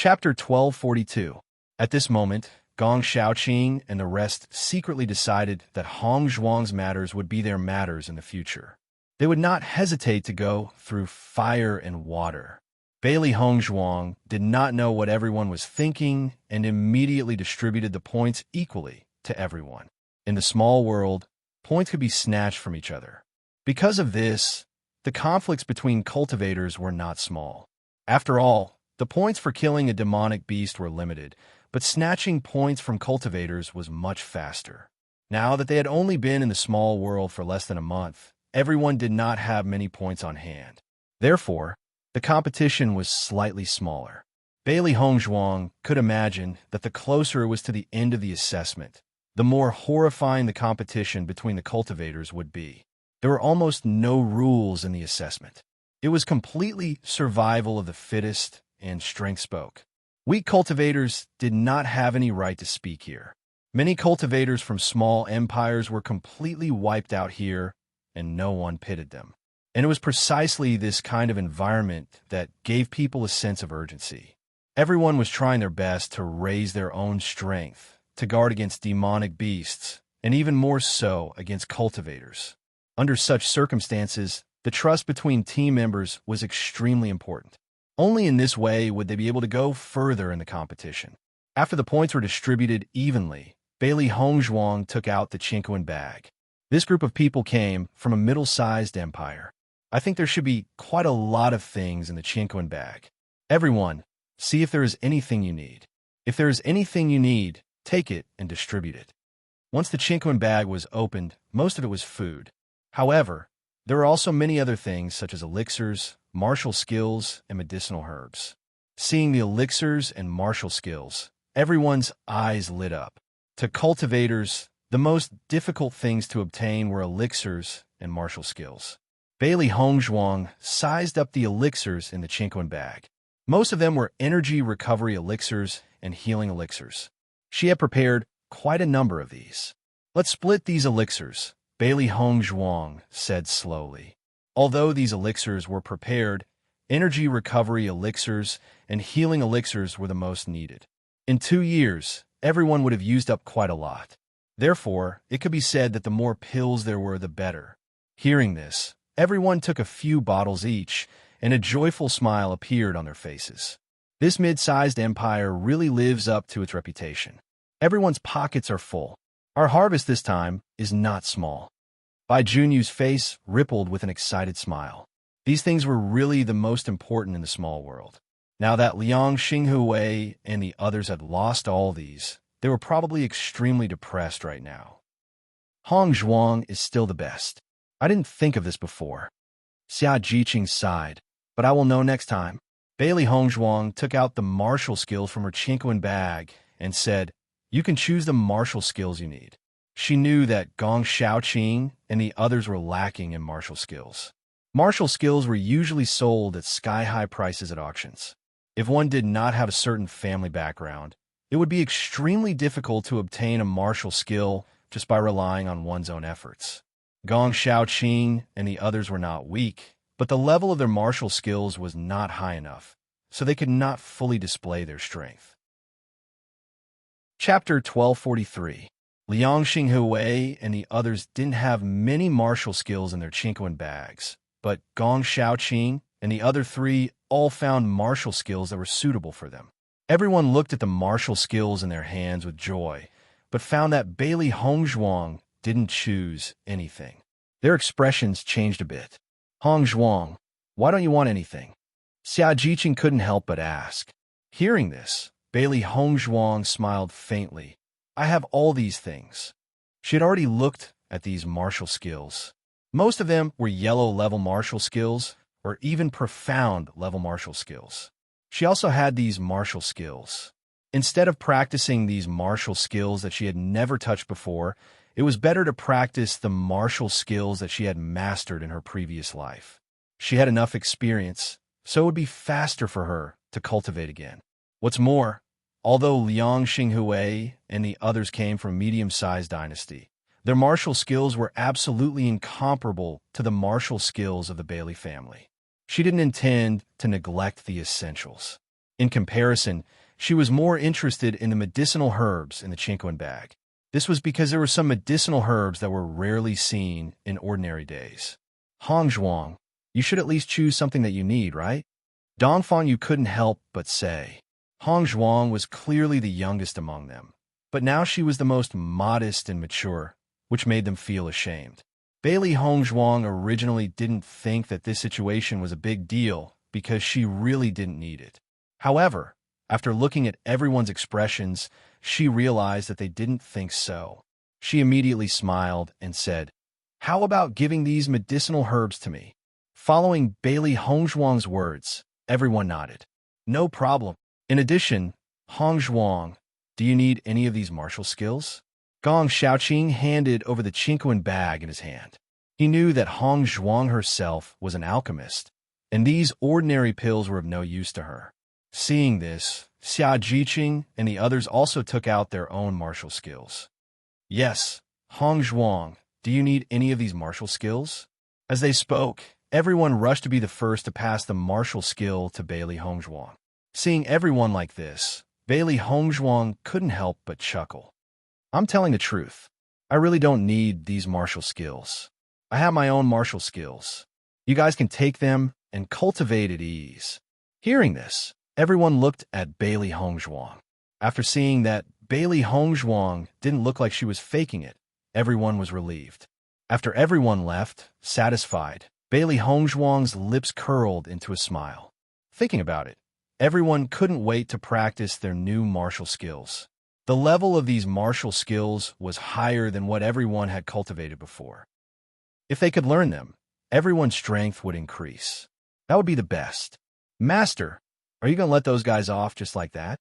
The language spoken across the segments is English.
Chapter 1242. At this moment, Gong Xiaoqing and the rest secretly decided that Hong Zhuang's matters would be their matters in the future. They would not hesitate to go through fire and water. Bailey Hong Zhuang did not know what everyone was thinking and immediately distributed the points equally to everyone. In the small world, points could be snatched from each other. Because of this, the conflicts between cultivators were not small. After all, the points for killing a demonic beast were limited, but snatching points from cultivators was much faster. Now that they had only been in the small world for less than a month, everyone did not have many points on hand. Therefore, the competition was slightly smaller. Bailey Hong Zhuang could imagine that the closer it was to the end of the assessment, the more horrifying the competition between the cultivators would be. There were almost no rules in the assessment. It was completely survival of the fittest, and strength spoke. Weak cultivators did not have any right to speak here. Many cultivators from small empires were completely wiped out here, and no one pitied them. And it was precisely this kind of environment that gave people a sense of urgency. Everyone was trying their best to raise their own strength, to guard against demonic beasts, and even more so against cultivators. Under such circumstances, the trust between team members was extremely important. Only in this way would they be able to go further in the competition. After the points were distributed evenly, Bailey Hong Zhuang took out the Chinquan bag. This group of people came from a middle-sized empire. I think there should be quite a lot of things in the Chinquan bag. Everyone, see if there is anything you need. If there is anything you need, take it and distribute it. Once the Chinquan bag was opened, most of it was food. However, there were also many other things such as elixirs, martial skills, and medicinal herbs. Seeing the elixirs and martial skills, everyone's eyes lit up. To cultivators, the most difficult things to obtain were elixirs and martial skills. Bailey Hong Zhuang sized up the elixirs in the Chinquan bag. Most of them were energy recovery elixirs and healing elixirs. She had prepared quite a number of these. Let's split these elixirs, Bailey Hong Zhuang said slowly. Although these elixirs were prepared, energy recovery elixirs and healing elixirs were the most needed. In 2 years, everyone would have used up quite a lot. Therefore, it could be said that the more pills there were, the better. Hearing this, everyone took a few bottles each, and a joyful smile appeared on their faces. This mid-sized empire really lives up to its reputation. Everyone's pockets are full. Our harvest this time is not small. Bai Junyu's face rippled with an excited smile. These things were really the most important in the small world. Now that Liang Xinghui and the others had lost all these, they were probably extremely depressed right now. Hong Zhuang is still the best. I didn't think of this before. Xia Jiqing sighed, but I will know next time. Bailey Hong Zhuang took out the martial skills from her Chinquan bag and said, "You can choose the martial skills you need." She knew that Gong Xiaoqing and the others were lacking in martial skills. Martial skills were usually sold at sky-high prices at auctions. If one did not have a certain family background, it would be extremely difficult to obtain a martial skill just by relying on one's own efforts. Gong Xiaoqing and the others were not weak, but the level of their martial skills was not high enough, so they could not fully display their strength. Chapter 1243. Liang Xinghui and the others didn't have many martial skills in their Chinquan bags, but Gong Xiaoqing and the other 3 all found martial skills that were suitable for them. Everyone looked at the martial skills in their hands with joy, but found that Bailey Hong Zhuang didn't choose anything. Their expressions changed a bit. "Hong Zhuang, why don't you want anything?" Xia Jiqing couldn't help but ask. Hearing this, Bailey Hong Zhuang smiled faintly. "I have all these things." She had already looked at these martial skills. Most of them were yellow-level martial skills, or even profound-level martial skills. She also had these martial skills. Instead of practicing these martial skills that she had never touched before, it was better to practice the martial skills that she had mastered in her previous life. She had enough experience, so it would be faster for her to cultivate again. What's more, although Liang Xinghui and the others came from a medium-sized dynasty, their martial skills were absolutely incomparable to the martial skills of the Bailey family. She didn't intend to neglect the essentials. In comparison, she was more interested in the medicinal herbs in the chinquin bag. This was because there were some medicinal herbs that were rarely seen in ordinary days. Hong Zhuang, you should at least choose something that you need, right? Dongfang Yu couldn't help but say. Hong Zhuang was clearly the youngest among them, but now she was the most modest and mature, which made them feel ashamed. Bailey Hong Zhuang originally didn't think that this situation was a big deal because she really didn't need it. However, after looking at everyone's expressions, she realized that they didn't think so. She immediately smiled and said, "How about giving these medicinal herbs to me?" Following Bailey Hong Zhuang's words, everyone nodded. "No problem. In addition, Hong Zhuang, do you need any of these martial skills?" Gong Xiaoqing handed over the chinquin bag in his hand. He knew that Hong Zhuang herself was an alchemist, and these ordinary pills were of no use to her. Seeing this, Xia Jiqing and the others also took out their own martial skills. "Yes, Hong Zhuang, do you need any of these martial skills?" As they spoke, everyone rushed to be the first to pass the martial skill to Bailey Hong Zhuang. Seeing everyone like this, Bailey Hong Zhuang couldn't help but chuckle. "I'm telling the truth. I really don't need these martial skills. I have my own martial skills. You guys can take them and cultivate at ease." Hearing this, everyone looked at Bailey Hong Zhuang. After seeing that Bailey Hong Zhuang didn't look like she was faking it, everyone was relieved. After everyone left, satisfied, Bailey Hong Zhuang's lips curled into a smile. Thinking about it, everyone couldn't wait to practice their new martial skills. The level of these martial skills was higher than what everyone had cultivated before. If they could learn them, everyone's strength would increase. That would be the best. "Master, are you going to let those guys off just like that?"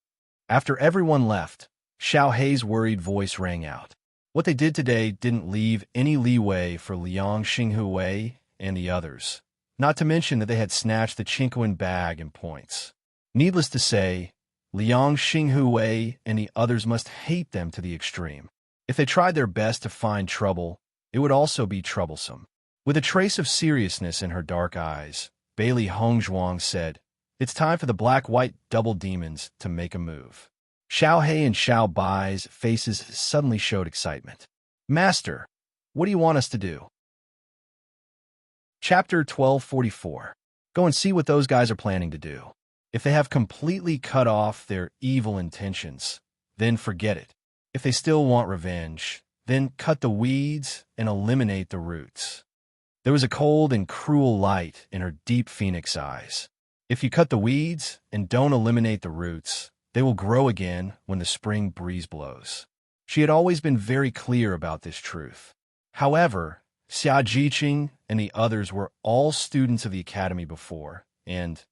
After everyone left, Xiao Hei's worried voice rang out. What they did today didn't leave any leeway for Liang Xinghui and the others, not to mention that they had snatched the chinquin bag and points. Needless to say, Liang Xinghui and the others must hate them to the extreme. If they tried their best to find trouble, it would also be troublesome. With a trace of seriousness in her dark eyes, Bailey Hong Zhuang said, "It's time for the black-white double demons to make a move." Xiao Hei and Xiao Bai's faces suddenly showed excitement. "Master, what do you want us to do?" Chapter 1244. Go and see what those guys are planning to do. If they have completely cut off their evil intentions, then forget it. If they still want revenge, then cut the weeds and eliminate the roots. There was a cold and cruel light in her deep phoenix eyes. If you cut the weeds and don't eliminate the roots, they will grow again when the spring breeze blows. She had always been very clear about this truth. However, Xia Jiqing and the others were all students of the academy before, and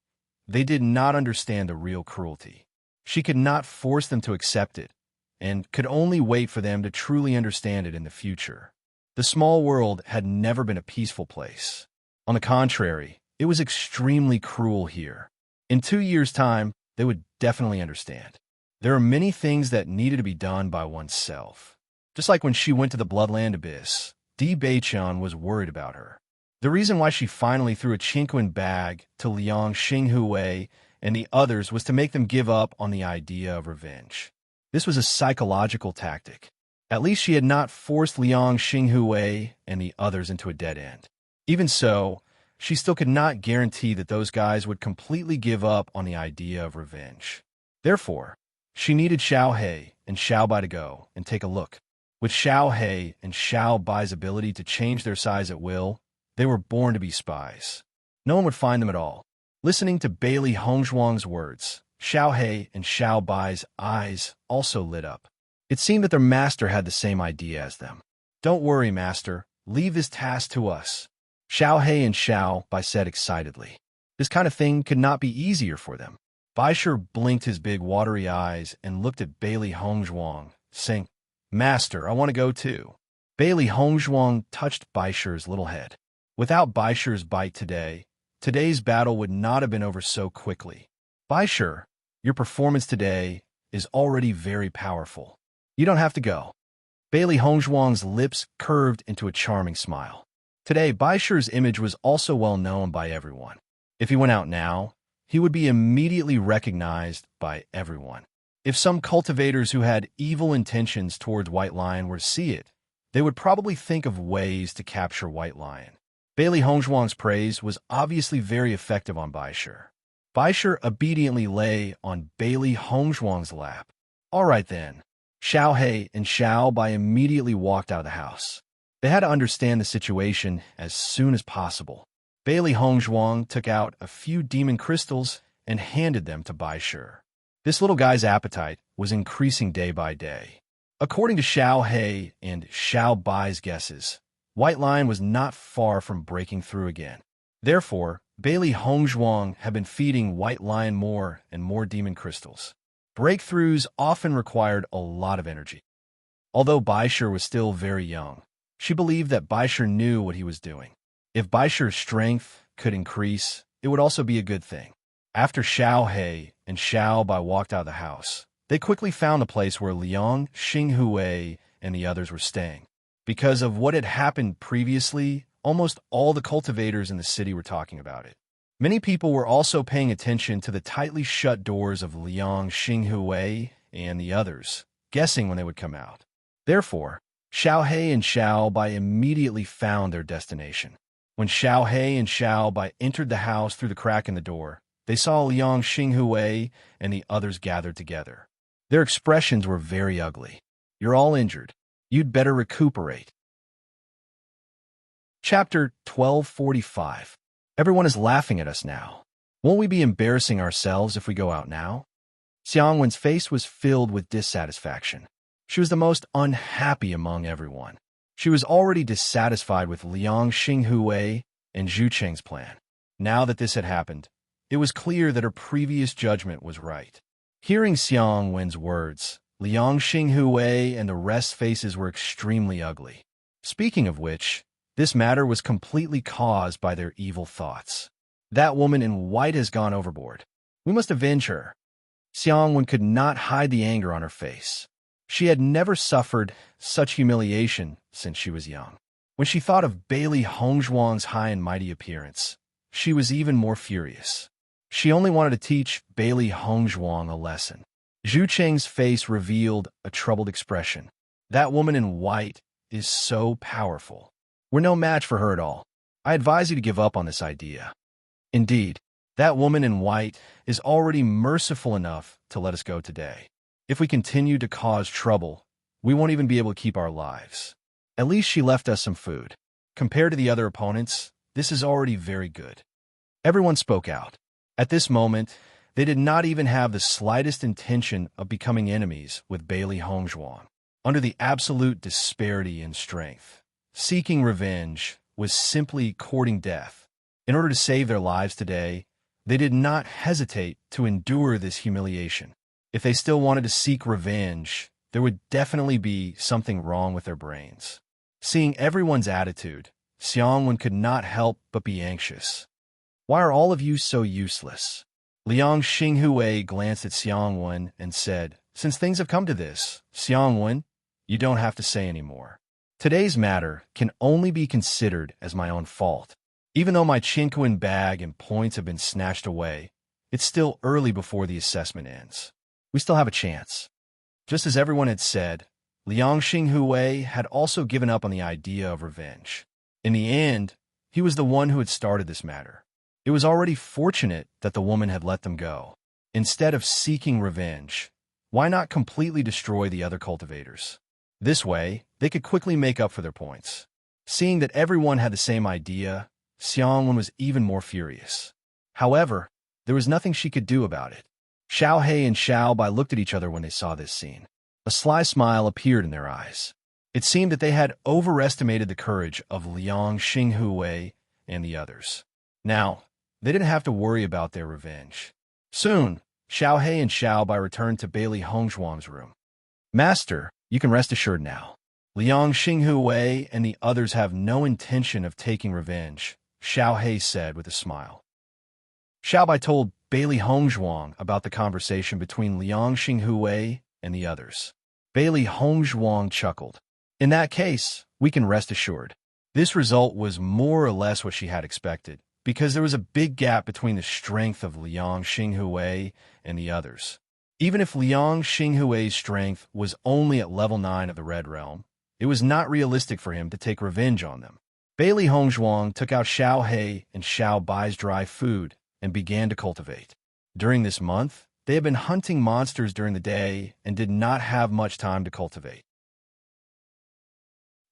they did not understand the real cruelty. She could not force them to accept it, and could only wait for them to truly understand it in the future. The small world had never been a peaceful place. On the contrary, it was extremely cruel here. In 2 years' time, they would definitely understand. There are many things that needed to be done by oneself. Just like when she went to the Bloodland Abyss, Di Beiqian was worried about her. The reason why she finally threw a chinquin bag to Liang Xinghui and the others was to make them give up on the idea of revenge. This was a psychological tactic. At least she had not forced Liang Xinghui and the others into a dead end. Even so, she still could not guarantee that those guys would completely give up on the idea of revenge. Therefore, she needed Xiao Hei and Xiao Bai to go and take a look. With Xiao Hei and Xiao Bai's ability to change their size at will, they were born to be spies. No one would find them at all. Listening to Bailey Hong Zhuang's words, Xiao Hei and Xiao Bai's eyes also lit up. It seemed that their master had the same idea as them. "Don't worry, master. Leave this task to us," Xiao Hei and Xiao Bai said excitedly. This kind of thing could not be easier for them. Baisher blinked his big watery eyes and looked at Bailey Hong Zhuang, saying, "Master, I want to go too." Bailey Hong Zhuang touched Baisher's little head. Without Baisher's bite today, today's battle would not have been over so quickly. "Baisher, your performance today is already very powerful. You don't have to go." Bailey Hong Zhuang's lips curved into a charming smile. Today, Baisher's image was also well known by everyone. If he went out now, he would be immediately recognized by everyone. If some cultivators who had evil intentions towards White Lion were to see it, they would probably think of ways to capture White Lion. Bailey Hongzhuang's praise was obviously very effective on Baishir. Baishir obediently lay on Bailey Hongzhuang's lap. All right then. Xiao He and Xiao Bai immediately walked out of the house. They had to understand the situation as soon as possible. Bailey Hongzhuang took out a few demon crystals and handed them to Baishir. This little guy's appetite was increasing day by day. According to Xiao He and Xiao Bai's guesses, White Lion was not far from breaking through again. Therefore, Bailey Hongzhuang had been feeding White Lion more and more demon crystals. Breakthroughs often required a lot of energy. Although Baishir was still very young, she believed that Baishir knew what he was doing. If Baishir's strength could increase, it would also be a good thing. After Xiao He and Xiao Bai walked out of the house, they quickly found the place where Liang, Xinghui, and the others were staying. Because of what had happened previously, almost all the cultivators in the city were talking about it. Many people were also paying attention to the tightly shut doors of Liang, Xinghui, and the others, guessing when they would come out. Therefore, Xiao He and Xiao Bai immediately found their destination. When Xiao He and Xiao Bai entered the house through the crack in the door, they saw Liang, Xinghui, and the others gathered together. Their expressions were very ugly. You're all injured. You'd better recuperate. Chapter 1245. Everyone is laughing at us now. Won't we be embarrassing ourselves if we go out now? Xiang Wen's face was filled with dissatisfaction. She was the most unhappy among everyone. She was already dissatisfied with Liang Xinghui and Zhu Cheng's plan. Now that this had happened, it was clear that her previous judgment was right. Hearing Xiang Wen's words, Liang Xinghui and the rest's faces were extremely ugly. Speaking of which, this matter was completely caused by their evil thoughts. That woman in white has gone overboard. We must avenge her. Xiang Wen could not hide the anger on her face. She had never suffered such humiliation since she was young. When she thought of Bailey Hongzhuang's high and mighty appearance, she was even more furious. She only wanted to teach Bailey Hongzhuang a lesson. Zhu Cheng's face revealed a troubled expression. That woman in white is so powerful. We're no match for her at all. I advise you to give up on this idea. Indeed, that woman in white is already merciful enough to let us go today. If we continue to cause trouble, we won't even be able to keep our lives. At least she left us some food. Compared to the other opponents, this is already very good. Everyone spoke out. At this moment, they did not even have the slightest intention of becoming enemies with Bailey Hongzhuang. Under the absolute disparity in strength, seeking revenge was simply courting death. In order to save their lives today, they did not hesitate to endure this humiliation. If they still wanted to seek revenge, there would definitely be something wrong with their brains. Seeing everyone's attitude, Xiang Wen could not help but be anxious. Why are all of you so useless? Liang Xinghui glanced at Xiang Wen and said, Since things have come to this, Xiang Wen, you don't have to say any more. Today's matter can only be considered as my own fault. Even though my Qinkuan bag and points have been snatched away, it's still early before the assessment ends. We still have a chance. Just as everyone had said, Liang Xinghui had also given up on the idea of revenge. In the end, he was the one who had started this matter. It was already fortunate that the woman had let them go. Instead of seeking revenge, why not completely destroy the other cultivators? This way, they could quickly make up for their points. Seeing that everyone had the same idea, Xiang Wen was even more furious. However, there was nothing she could do about it. Xiao He and Xiao Bai looked at each other when they saw this scene. A sly smile appeared in their eyes. It seemed that they had overestimated the courage of Liang Xinghui and the others. Now, they didn't have to worry about their revenge. Soon, Xiao He and Xiao Bai returned to Bailey Hongzhuang's room. Master, you can rest assured now. Liang Xinghui and the others have no intention of taking revenge, Xiao He said with a smile. Xiao Bai told Bailey Hongzhuang about the conversation between Liang Xinghui and the others. Bailey Hongzhuang chuckled. In that case, we can rest assured. This result was more or less what she had expected, because there was a big gap between the strength of Liang Xinghui and the others. Even if Liang Xinghui's strength was only at level 9 of the Red Realm, it was not realistic for him to take revenge on them. Bailey Hongzhuang took out Xiao He and Xiao Bai's dry food and began to cultivate. During this month, they had been hunting monsters during the day and did not have much time to cultivate.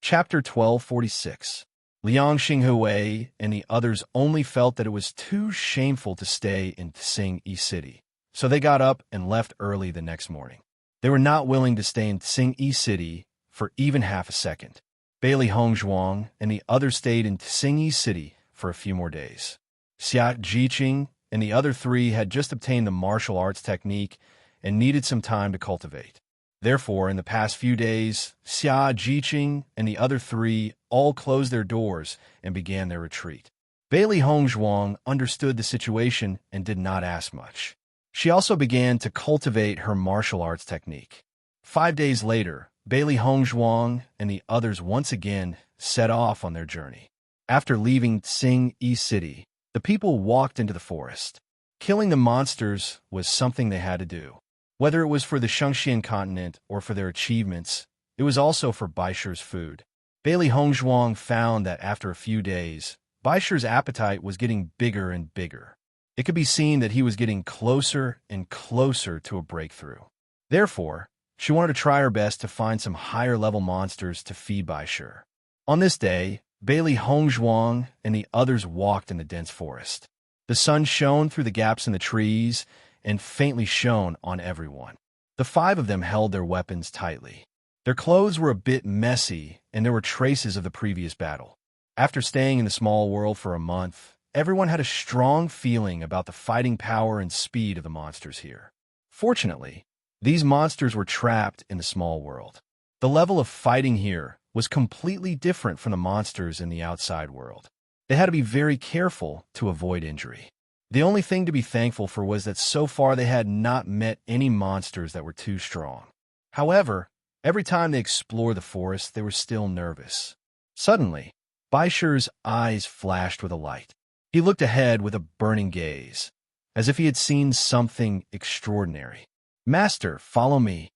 Chapter 1246. Liang Xinghui and the others only felt that it was too shameful to stay in Tsing-Yi City, so they got up and left early the next morning. They were not willing to stay in Tsing-Yi City for even half a second. Bailey Hongzhuang and the others stayed in Tsing-Yi City for a few more days. Xia Jiqing and the other three had just obtained the martial arts technique and needed some time to cultivate. Therefore, in the past few days, Xia Jiqing and the other three all closed their doors and began their retreat. Bailey Hongzhuang understood the situation and did not ask much. She also began to cultivate her martial arts technique. 5 days later, Bailey Hongzhuang and the others once again set off on their journey. After leaving Tsing-Yi City, the people walked into the forest. Killing the monsters was something they had to do. Whether it was for the Shengxian continent or for their achievements, it was also for Baisher's food. Bailey Hongzhuang found that after a few days, Baisher's appetite was getting bigger and bigger. It could be seen that he was getting closer and closer to a breakthrough. Therefore, she wanted to try her best to find some higher-level monsters to feed Baisher. On this day, Bailey Hongzhuang and the others walked in the dense forest. The sun shone through the gaps in the trees and faintly shone on everyone. The 5 of them held their weapons tightly. Their clothes were a bit messy, and there were traces of the previous battle. After staying in the small world for a month, everyone had a strong feeling about the fighting power and speed of the monsters here. Fortunately, these monsters were trapped in the small world. The level of fighting here was completely different from the monsters in the outside world. They had to be very careful to avoid injury. The only thing to be thankful for was that so far they had not met any monsters that were too strong. However, every time they explored the forest, they were still nervous. Suddenly, Baisher's eyes flashed with a light. He looked ahead with a burning gaze, as if he had seen something extraordinary. "Master, follow me,"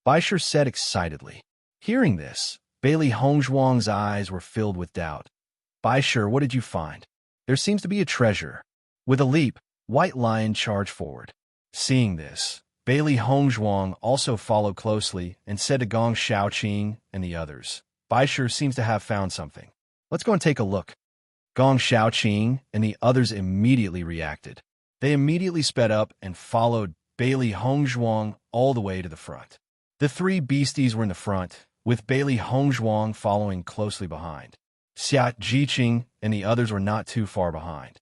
Baisher said excitedly. Hearing this, Bailey Hongzhuang's eyes were filled with doubt. "Baisher, what did you find?" "There seems to be a treasure." With a leap, White Lion charged forward. Seeing this, Bailey Hongzhuang also followed closely and said to Gong Xiaoqing and the others, "Baisher seems to have found something. Let's go and take a look." Gong Xiaoqing and the others immediately reacted. They immediately sped up and followed Bailey Hongzhuang all the way to the front. The 3 beasties were in the front, with Bailey Hongzhuang following closely behind. Xia Jiqing and the others were not too far behind.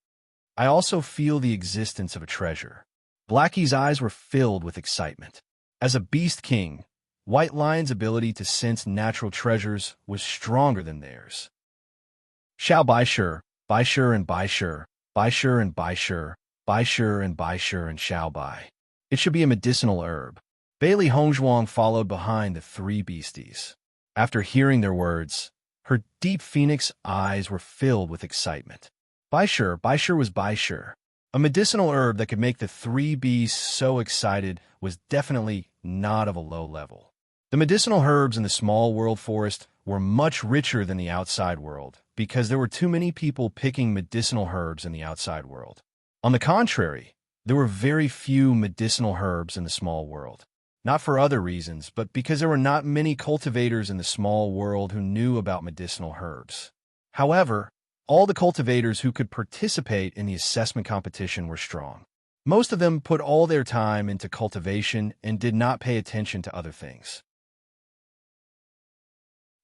"I also feel the existence of a treasure." Blackie's eyes were filled with excitement. As a beast king, White Lion's ability to sense natural treasures was stronger than theirs. Xiao Baisher, Baisher and Baisher, Baisher and Baisher, Baisher and Baisher and Xiao Bai. It should be a medicinal herb. Bailey Hongzhuang followed behind the 3 beasties. After hearing their words, her deep phoenix eyes were filled with excitement. Baisher was Baisher. A medicinal herb that could make the 3 beasts so excited was definitely not of a low level. The medicinal herbs in the small world forest were much richer than the outside world because there were too many people picking medicinal herbs in the outside world. On the contrary, there were very few medicinal herbs in the small world. Not for other reasons, but because there were not many cultivators in the small world who knew about medicinal herbs. However, all the cultivators who could participate in the assessment competition were strong. Most of them put all their time into cultivation and did not pay attention to other things.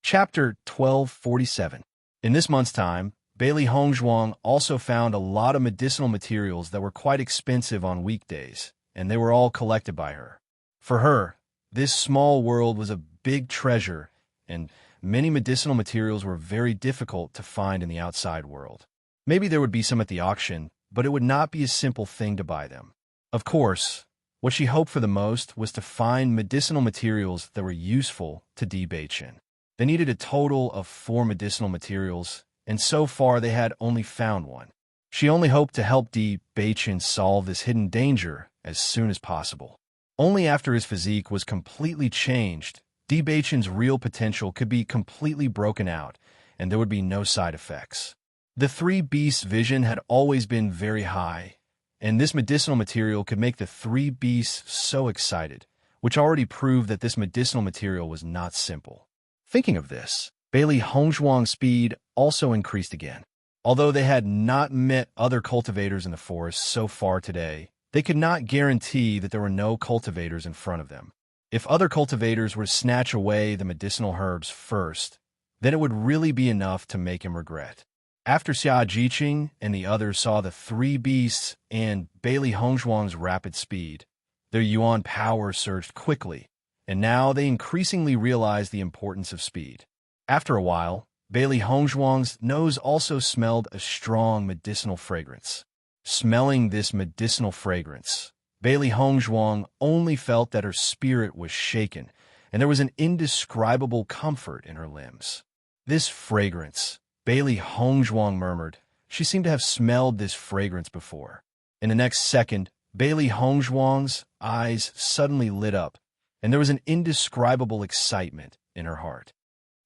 Chapter 1247. In this month's time, Bailey Hongzhuang also found a lot of medicinal materials that were quite expensive on weekdays, and they were all collected by her. For her, this small world was a big treasure, and many medicinal materials were very difficult to find in the outside world. Maybe there would be some at the auction, but it would not be a simple thing to buy them. Of course, what she hoped for the most was to find medicinal materials that were useful to Bewitching. They needed a total of 4 medicinal materials, and so far they had only found one. She only hoped to help Bewitching solve this hidden danger as soon as possible. Only after his physique was completely changed, Bewitching's real potential could be completely broken out, and there would be no side effects. The three beasts' vision had always been very high, and this medicinal material could make the three beasts so excited, which already proved that this medicinal material was not simple. Thinking of this, Bailey Hongzhuang's speed also increased again. Although they had not met other cultivators in the forest so far today, they could not guarantee that there were no cultivators in front of them. If other cultivators were to snatch away the medicinal herbs first, then it would really be enough to make him regret. After Bewitching and the others saw the three beasts and Bailey Hongzhuang's rapid speed, their yuan power surged quickly, and now they increasingly realized the importance of speed. After a while, Bailey Hongzhuang's nose also smelled a strong medicinal fragrance. Smelling this medicinal fragrance, Bailey Hongzhuang only felt that her spirit was shaken, and there was an indescribable comfort in her limbs. This fragrance, Bailey Hongzhuang murmured. She seemed to have smelled this fragrance before. In the next second, Bailey Hongzhuang's eyes suddenly lit up, and there was an indescribable excitement in her heart.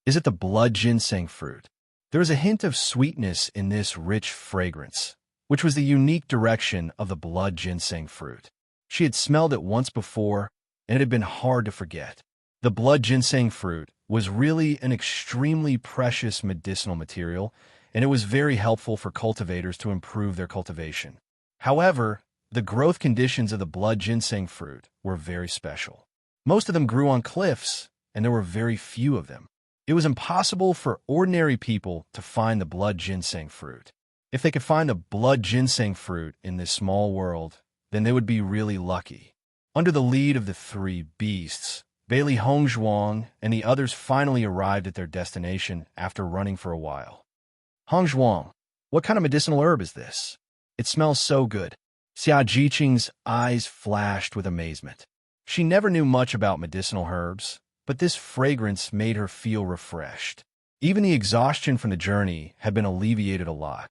Is it the blood ginseng fruit? There was a hint of sweetness in this rich fragrance, which was the unique direction of the blood ginseng fruit. She had smelled it once before, and it had been hard to forget. The blood ginseng fruit was really an extremely precious medicinal material, and it was very helpful for cultivators to improve their cultivation. However, the growth conditions of the blood ginseng fruit were very special. Most of them grew on cliffs, and there were very few of them. It was impossible for ordinary people to find the blood ginseng fruit. If they could find the blood ginseng fruit in this small world, then they would be really lucky. Under the lead of the three beasts, Bailey Hongzhuang and the others finally arrived at their destination after running for a while. Hongzhuang, what kind of medicinal herb is this? It smells so good. Bewitching's eyes flashed with amazement. She never knew much about medicinal herbs, but this fragrance made her feel refreshed. Even the exhaustion from the journey had been alleviated a lot.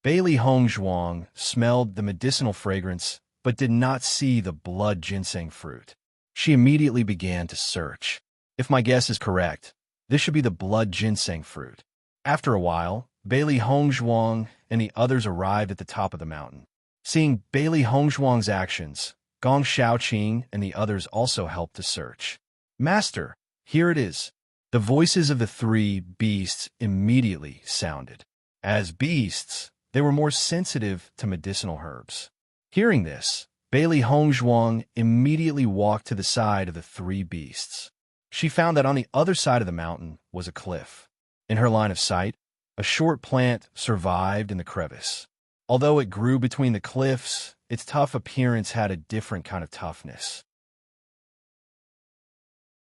Bailey Hongzhuang smelled the medicinal fragrance, but did not see the blood ginseng fruit. She immediately began to search. If my guess is correct, this should be the blood ginseng fruit. After a while, Bailey Hongzhuang and the others arrived at the top of the mountain. Seeing Bailey Hongzhuang's actions, Gong Shaoqing and the others also helped to search. Master, here it is. The voices of the three beasts immediately sounded. As beasts, they were more sensitive to medicinal herbs. Hearing this, Bailey Hongzhuang immediately walked to the side of the three beasts. She found that on the other side of the mountain was a cliff. In her line of sight, a short plant survived in the crevice. Although it grew between the cliffs, its tough appearance had a different kind of toughness.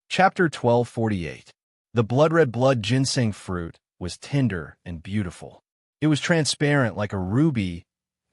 Chapter 1248. The blood-red blood ginseng fruit was tender and beautiful. It was transparent like a ruby,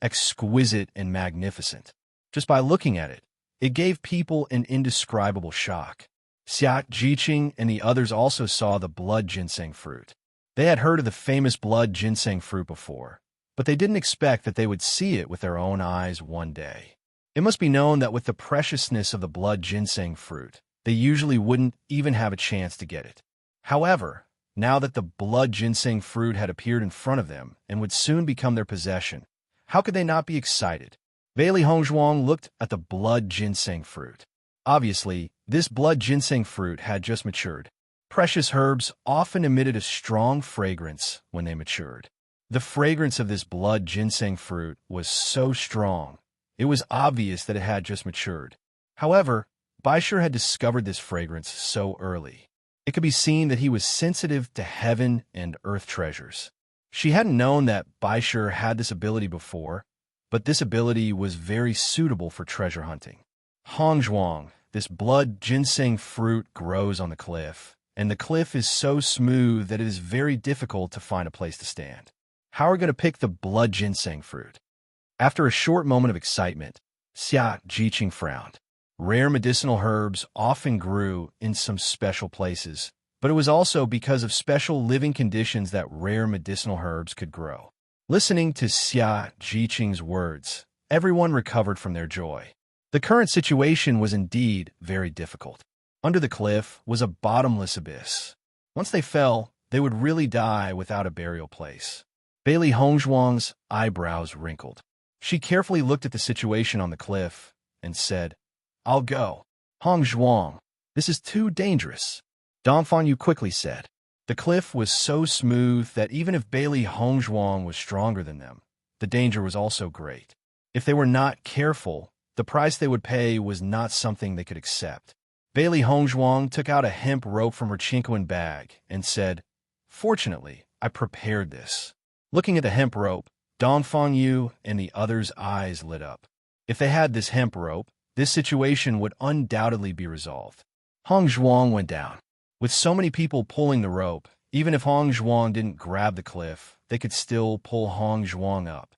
exquisite and magnificent. Just by looking at it, it gave people an indescribable shock. Bewitching and the others also saw the blood ginseng fruit. They had heard of the famous blood ginseng fruit before, but they didn't expect that they would see it with their own eyes one day. It must be known that with the preciousness of the blood ginseng fruit, they usually wouldn't even have a chance to get it. However, now that the blood ginseng fruit had appeared in front of them and would soon become their possession, how could they not be excited? Bailey Hongzhuang looked at the blood ginseng fruit. Obviously, this blood ginseng fruit had just matured. Precious herbs often emitted a strong fragrance when they matured. The fragrance of this blood ginseng fruit was so strong, it was obvious that it had just matured. However, Baishur had discovered this fragrance so early. It could be seen that he was sensitive to heaven and earth treasures. She hadn't known that Baishur had this ability before, but this ability was very suitable for treasure hunting. Hongzhuang, this blood ginseng fruit grows on the cliff, and the cliff is so smooth that it is very difficult to find a place to stand. How are we going to pick the blood ginseng fruit? After a short moment of excitement, Bewitching frowned. Rare medicinal herbs often grew in some special places, but it was also because of special living conditions that rare medicinal herbs could grow. Listening to Xia Jiqing's words, everyone recovered from their joy. The current situation was indeed very difficult. Under the cliff was a bottomless abyss. Once they fell, they would really die without a burial place. Bailey Hongzhuang's eyebrows wrinkled. She carefully looked at the situation on the cliff and said, "I'll go." "Hongzhuang, this is too dangerous," Dongfang Yu quickly said. The cliff was so smooth that even if Bailey Hongzhuang was stronger than them, the danger was also great. If they were not careful, the price they would pay was not something they could accept. Bailey Hongzhuang took out a hemp rope from her chinquan bag and said, "Fortunately, I prepared this." Looking at the hemp rope, Dongfang Yu and the others' eyes lit up. If they had this hemp rope, this situation would undoubtedly be resolved. Hongzhuang went down. With so many people pulling the rope, even if Hongzhuang didn't grab the cliff, they could still pull Hongzhuang up.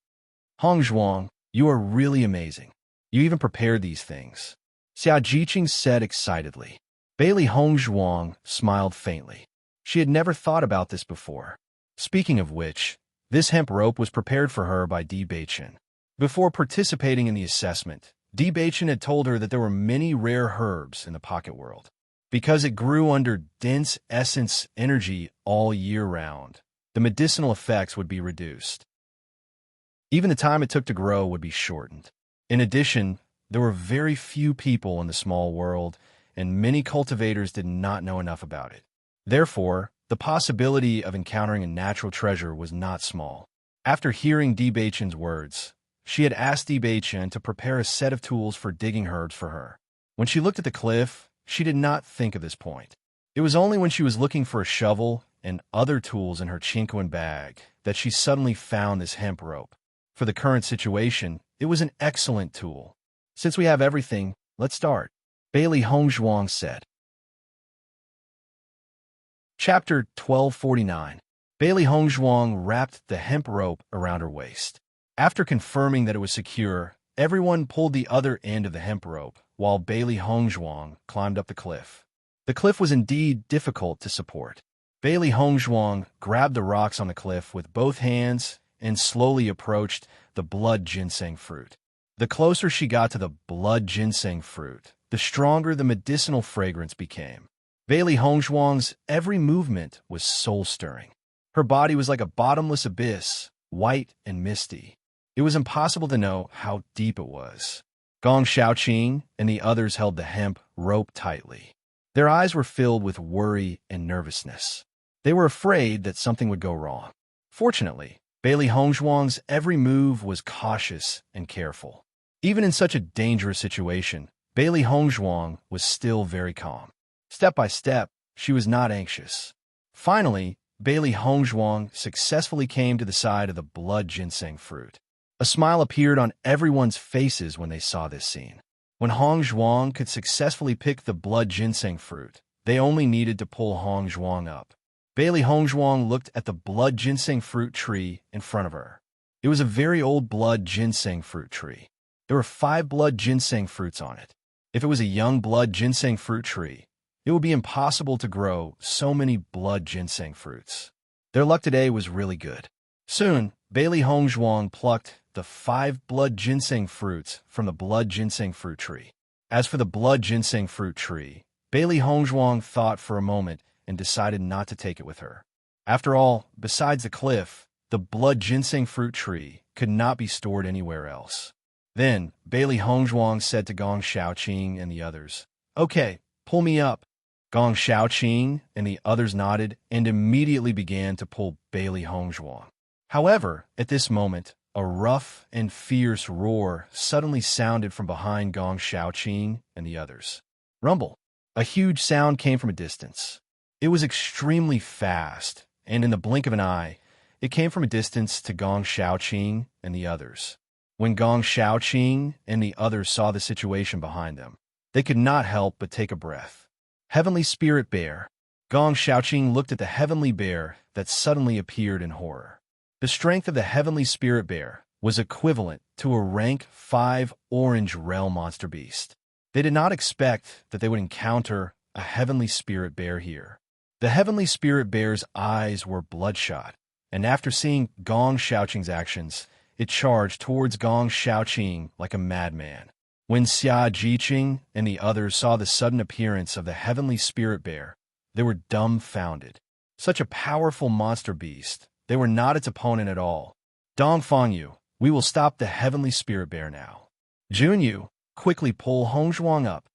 "Hongzhuang, you are really amazing. You even prepared these things," Xia Jiqing said excitedly. Bailey Hongzhuang smiled faintly. She had never thought about this before. Speaking of which, this hemp rope was prepared for her by Di Beichen. Before participating in the assessment, Di Beichen had told her that there were many rare herbs in the pocket world. Because it grew under dense essence energy all year round, the medicinal effects would be reduced. Even the time it took to grow would be shortened. In addition, there were very few people in the small world, and many cultivators did not know enough about it. Therefore, the possibility of encountering a natural treasure was not small. After hearing Di Beichen's words, she had asked Di Beichen to prepare a set of tools for digging herbs for her. When she looked at the cliff, she did not think of this point. It was only when she was looking for a shovel and other tools in her chinquan bag that she suddenly found this hemp rope. For the current situation, it was an excellent tool. "Since we have everything, let's start," Bailey Hongzhuang said. Chapter 1249. Bailey Hongzhuang wrapped the hemp rope around her waist. After confirming that it was secure, everyone pulled the other end of the hemp rope, while Bailey Hongzhuang climbed up the cliff. The cliff was indeed difficult to support. Bailey Hongzhuang grabbed the rocks on the cliff with both hands and slowly approached the blood ginseng fruit. The closer she got to the blood ginseng fruit, the stronger the medicinal fragrance became. Bailey Hongzhuang's every movement was soul-stirring. Her body was like a bottomless abyss, white and misty. It was impossible to know how deep it was. Gong Shaoqing and the others held the hemp rope tightly. Their eyes were filled with worry and nervousness. They were afraid that something would go wrong. Fortunately, Bailey Hongzhuang's every move was cautious and careful. Even in such a dangerous situation, Bailey Hongzhuang was still very calm. Step by step, she was not anxious. Finally, Bailey Hongzhuang successfully came to the side of the blood ginseng fruit. A smile appeared on everyone's faces when they saw this scene. When Hongzhuang could successfully pick the blood ginseng fruit, they only needed to pull Hongzhuang up. Bailey Hongzhuang looked at the blood ginseng fruit tree in front of her. It was a very old blood ginseng fruit tree. There were 5 blood ginseng fruits on it. If it was a young blood ginseng fruit tree, it would be impossible to grow so many blood ginseng fruits. Their luck today was really good. Soon, Bailey Hongzhuang plucked the 5 blood ginseng fruits from the blood ginseng fruit tree. As for the blood ginseng fruit tree, Bailey Hongzhuang thought for a moment and decided not to take it with her. After all, besides the cliff, the blood ginseng fruit tree could not be stored anywhere else. Then, Bailey Hongzhuang said to Gong Shaoqing and the others, "Okay, pull me up." Gong Shaoqing and the others nodded and immediately began to pull Bailey Hongzhuang. However, at this moment, a rough and fierce roar suddenly sounded from behind Gong Shaoqing and the others. Rumble! A huge sound came from a distance. It was extremely fast, and in the blink of an eye, it came from a distance to Gong Shaoqing and the others. When Gong Shaoqing and the others saw the situation behind them, they could not help but take a breath. Heavenly Spirit Bear. Gong Shaoqing looked at the heavenly bear that suddenly appeared in horror. The strength of the heavenly spirit bear was equivalent to a rank 5 orange realm monster beast. They did not expect that they would encounter a heavenly spirit bear here. The heavenly spirit bear's eyes were bloodshot, and after seeing Gong Xiaoqing's actions, it charged towards Gong Xiaoqing like a madman. When Xia Jiqing and the others saw the sudden appearance of the heavenly spirit bear, they were dumbfounded. Such a powerful monster beast, they were not its opponent at all. Dong Fangyu, we will stop the heavenly spirit bear now. Junyu, quickly pull Hongzhuang up.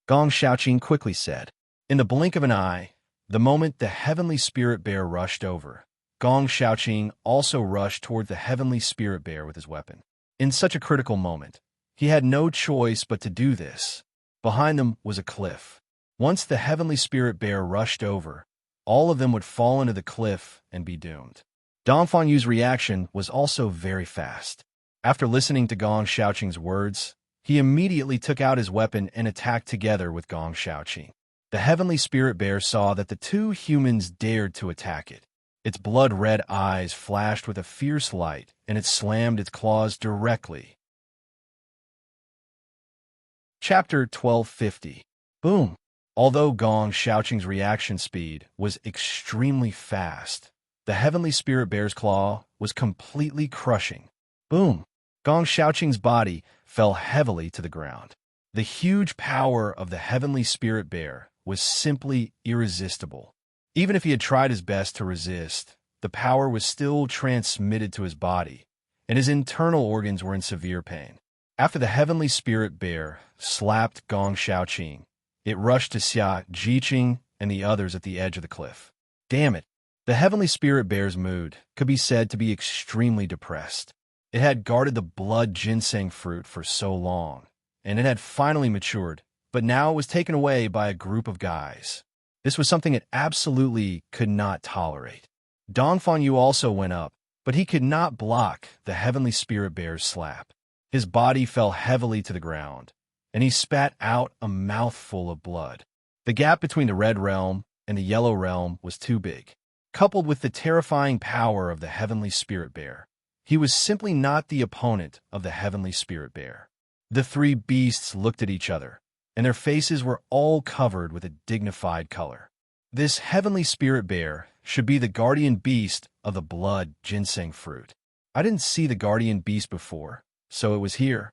Gong Xiaoqing quickly said. In the blink of an eye, the moment the heavenly spirit bear rushed over, Gong Xiaoqing also rushed toward the heavenly spirit bear with his weapon. In such a critical moment, he had no choice but to do this. Behind them was a cliff. Once the heavenly spirit bear rushed over, all of them would fall into the cliff and be doomed. Dong Fangyu's reaction was also very fast. After listening to Gong Xiaoqing's words, he immediately took out his weapon and attacked together with Gong Xiaoqing. The heavenly spirit bear saw that the two humans dared to attack it. Its blood-red eyes flashed with a fierce light, and it slammed its claws directly. Chapter 1250. Boom! Although Gong Xiaoqing's reaction speed was extremely fast, the heavenly spirit bear's claw was completely crushing. Boom! Gong Xiaoqing's body fell heavily to the ground. The huge power of the heavenly spirit bear was simply irresistible. Even if he had tried his best to resist, the power was still transmitted to his body, and his internal organs were in severe pain. After the heavenly spirit bear slapped Gong Xiaoqing, it rushed to Xia Jiqing and the others at the edge of the cliff. Damn it! The heavenly spirit bear's mood could be said to be extremely depressed. It had guarded the blood ginseng fruit for so long, and it had finally matured, but now it was taken away by a group of guys. This was something it absolutely could not tolerate. Dong Fangyu also went up, but he could not block the heavenly spirit bear's slap. His body fell heavily to the ground, and he spat out a mouthful of blood. The gap between the red realm and the yellow realm was too big. Coupled with the terrifying power of the heavenly spirit bear, he was simply not the opponent of the heavenly spirit bear. The three beasts looked at each other, and their faces were all covered with a dignified color. This heavenly spirit bear should be the guardian beast of the blood ginseng fruit. I didn't see the guardian beast before, so it was here.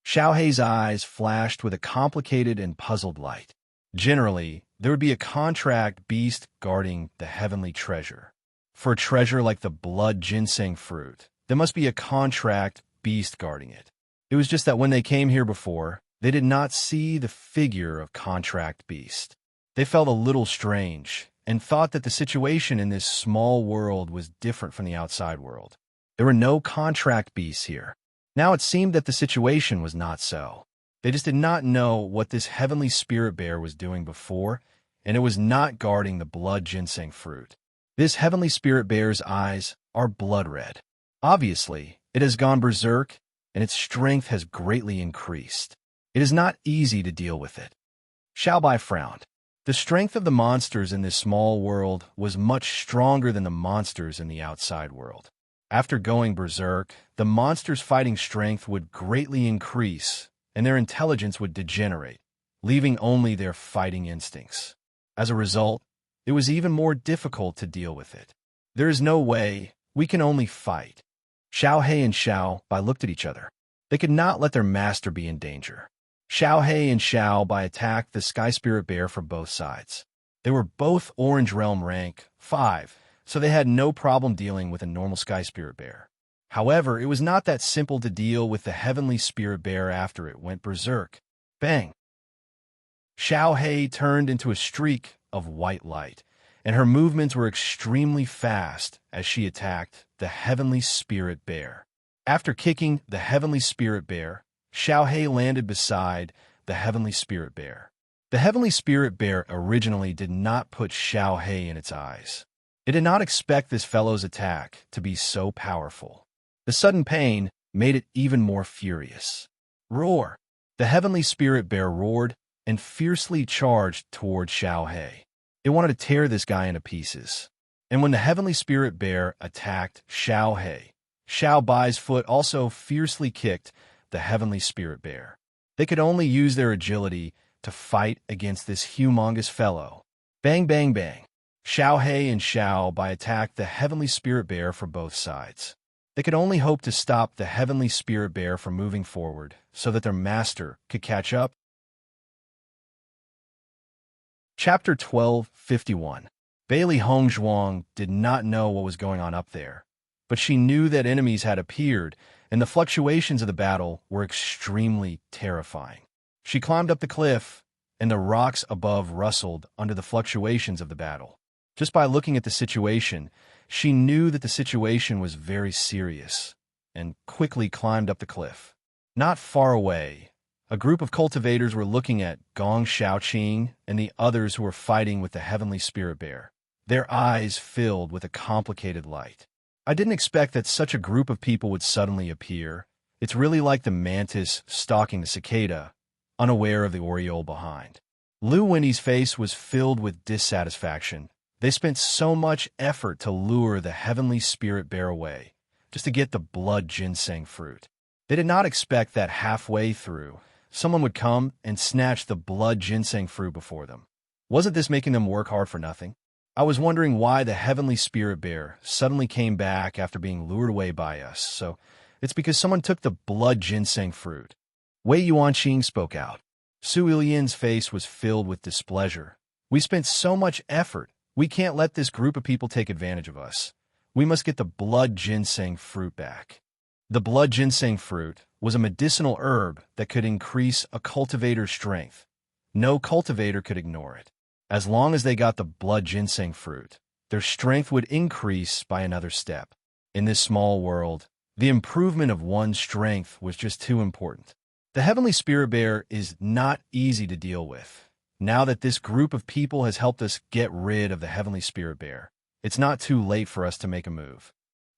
Xiaohei's eyes flashed with a complicated and puzzled light. Generally, there would be a contract beast guarding the heavenly treasure. For a treasure like the blood ginseng fruit, there must be a contract beast guarding it. It was just that when they came here before, they did not see the figure of contract beast. They felt a little strange and thought that the situation in this small world was different from the outside world. There were no contract beasts here. Now it seemed that the situation was not so. They just did not know what this heavenly spirit bear was doing before, and it was not guarding the blood ginseng fruit. This heavenly spirit bear's eyes are blood red. Obviously, it has gone berserk, and its strength has greatly increased. It is not easy to deal with it. Xiaobai frowned. The strength of the monsters in this small world was much stronger than the monsters in the outside world. After going berserk, the monsters' fighting strength would greatly increase, and their intelligence would degenerate, leaving only their fighting instincts. As a result, it was even more difficult to deal with it. There is no way, we can only fight. Xiaohei and Xiaobai looked at each other. They could not let their master be in danger. Xiaohei and Xiaobai attacked the Sky Spirit Bear from both sides. They were both Orange Realm rank 5, so they had no problem dealing with a normal Sky Spirit Bear. However, it was not that simple to deal with the Heavenly Spirit Bear after it went berserk. Bang! Xiaohei turned into a streak of white light, and her movements were extremely fast as she attacked the Heavenly Spirit Bear. After kicking the Heavenly Spirit Bear, Xiaohei landed beside the Heavenly Spirit Bear. The Heavenly Spirit Bear originally did not put Xiaohei in its eyes. It did not expect this fellow's attack to be so powerful. The sudden pain made it even more furious. Roar! The Heavenly Spirit Bear roared and fiercely charged toward Xiaohei. It wanted to tear this guy into pieces. And when the Heavenly Spirit Bear attacked Xiaohei, Xiaobai's foot also fiercely kicked the Heavenly Spirit Bear. They could only use their agility to fight against this humongous fellow. Bang, bang, bang. Xiao He and Xiao Bai attacked the heavenly spirit bear from both sides. They could only hope to stop the heavenly spirit bear from moving forward so that their master could catch up. Chapter 12:51. Bailey Hongzhuang did not know what was going on up there, but she knew that enemies had appeared, and the fluctuations of the battle were extremely terrifying. She climbed up the cliff, and the rocks above rustled under the fluctuations of the battle. Just by looking at the situation, she knew that the situation was very serious, and quickly climbed up the cliff. Not far away, a group of cultivators were looking at Gong Shaoqing and the others who were fighting with the heavenly spirit bear. Their eyes filled with a complicated light. I didn't expect that such a group of people would suddenly appear. It's really like the mantis stalking the cicada, unaware of the oriole behind. Lu Winnie's face was filled with dissatisfaction. They spent so much effort to lure the heavenly spirit bear away, just to get the blood ginseng fruit. They did not expect that halfway through, someone would come and snatch the blood ginseng fruit before them. Wasn't this making them work hard for nothing? I was wondering why the heavenly spirit bear suddenly came back after being lured away by us, so it's because someone took the blood ginseng fruit. Wei Yuanqing spoke out. Su Ilian's face was filled with displeasure. We spent so much effort. We can't let this group of people take advantage of us. We must get the blood ginseng fruit back. The blood ginseng fruit was a medicinal herb that could increase a cultivator's strength. No cultivator could ignore it. As long as they got the blood ginseng fruit, their strength would increase by another step. In this small world, the improvement of one's strength was just too important. The heavenly spirit bear is not easy to deal with. Now that this group of people has helped us get rid of the heavenly spirit bear, it's not too late for us to make a move.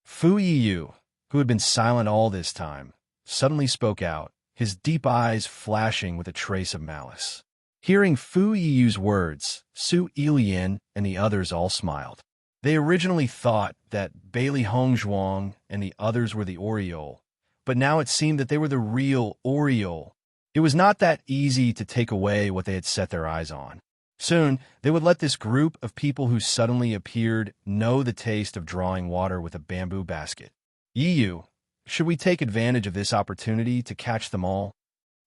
Fu Yiyu, who had been silent all this time, suddenly spoke out, his deep eyes flashing with a trace of malice. Hearing Fu Yiyu's words, Su Ilian and the others all smiled. They originally thought that Bailey Hongzhuang and the others were the oriole, but now it seemed that they were the real oriole. It was not that easy to take away what they had set their eyes on. Soon, they would let this group of people who suddenly appeared know the taste of drawing water with a bamboo basket. Yiyu, should we take advantage of this opportunity to catch them all?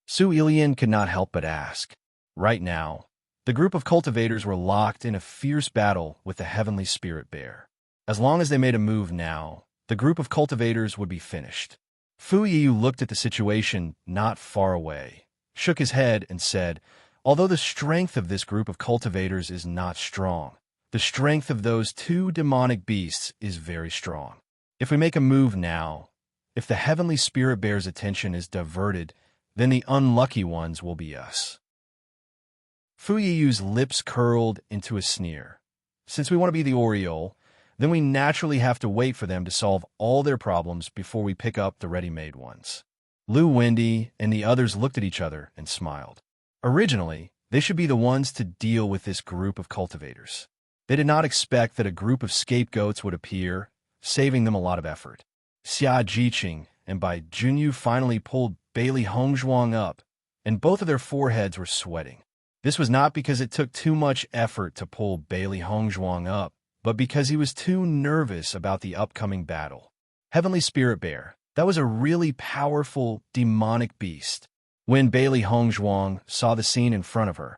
Su Ilian could not help but ask. Right now, the group of cultivators were locked in a fierce battle with the heavenly spirit bear. As long as they made a move now, the group of cultivators would be finished. Fu Yiyu looked at the situation not far away, shook his head, and said, although the strength of this group of cultivators is not strong, the strength of those two demonic beasts is very strong. If we make a move now, if the heavenly spirit bear's attention is diverted, then the unlucky ones will be us. Fu Yiyu's lips curled into a sneer. Since we want to be the oriole, then we naturally have to wait for them to solve all their problems before we pick up the ready-made ones. Lu Wendy and the others looked at each other and smiled. Originally, they should be the ones to deal with this group of cultivators. They did not expect that a group of scapegoats would appear, saving them a lot of effort. Xia Jiqing and Bai Junyu finally pulled Bailey Hongzhuang up, and both of their foreheads were sweating. This was not because it took too much effort to pull Bailey Hongzhuang up, but because he was too nervous about the upcoming battle. Heavenly Spirit Bear, that was a really powerful, demonic beast. When Bailey Hongzhuang saw the scene in front of her,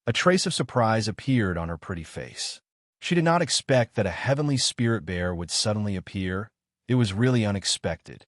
a trace of surprise appeared on her pretty face. She did not expect that a heavenly spirit bear would suddenly appear. It was really unexpected.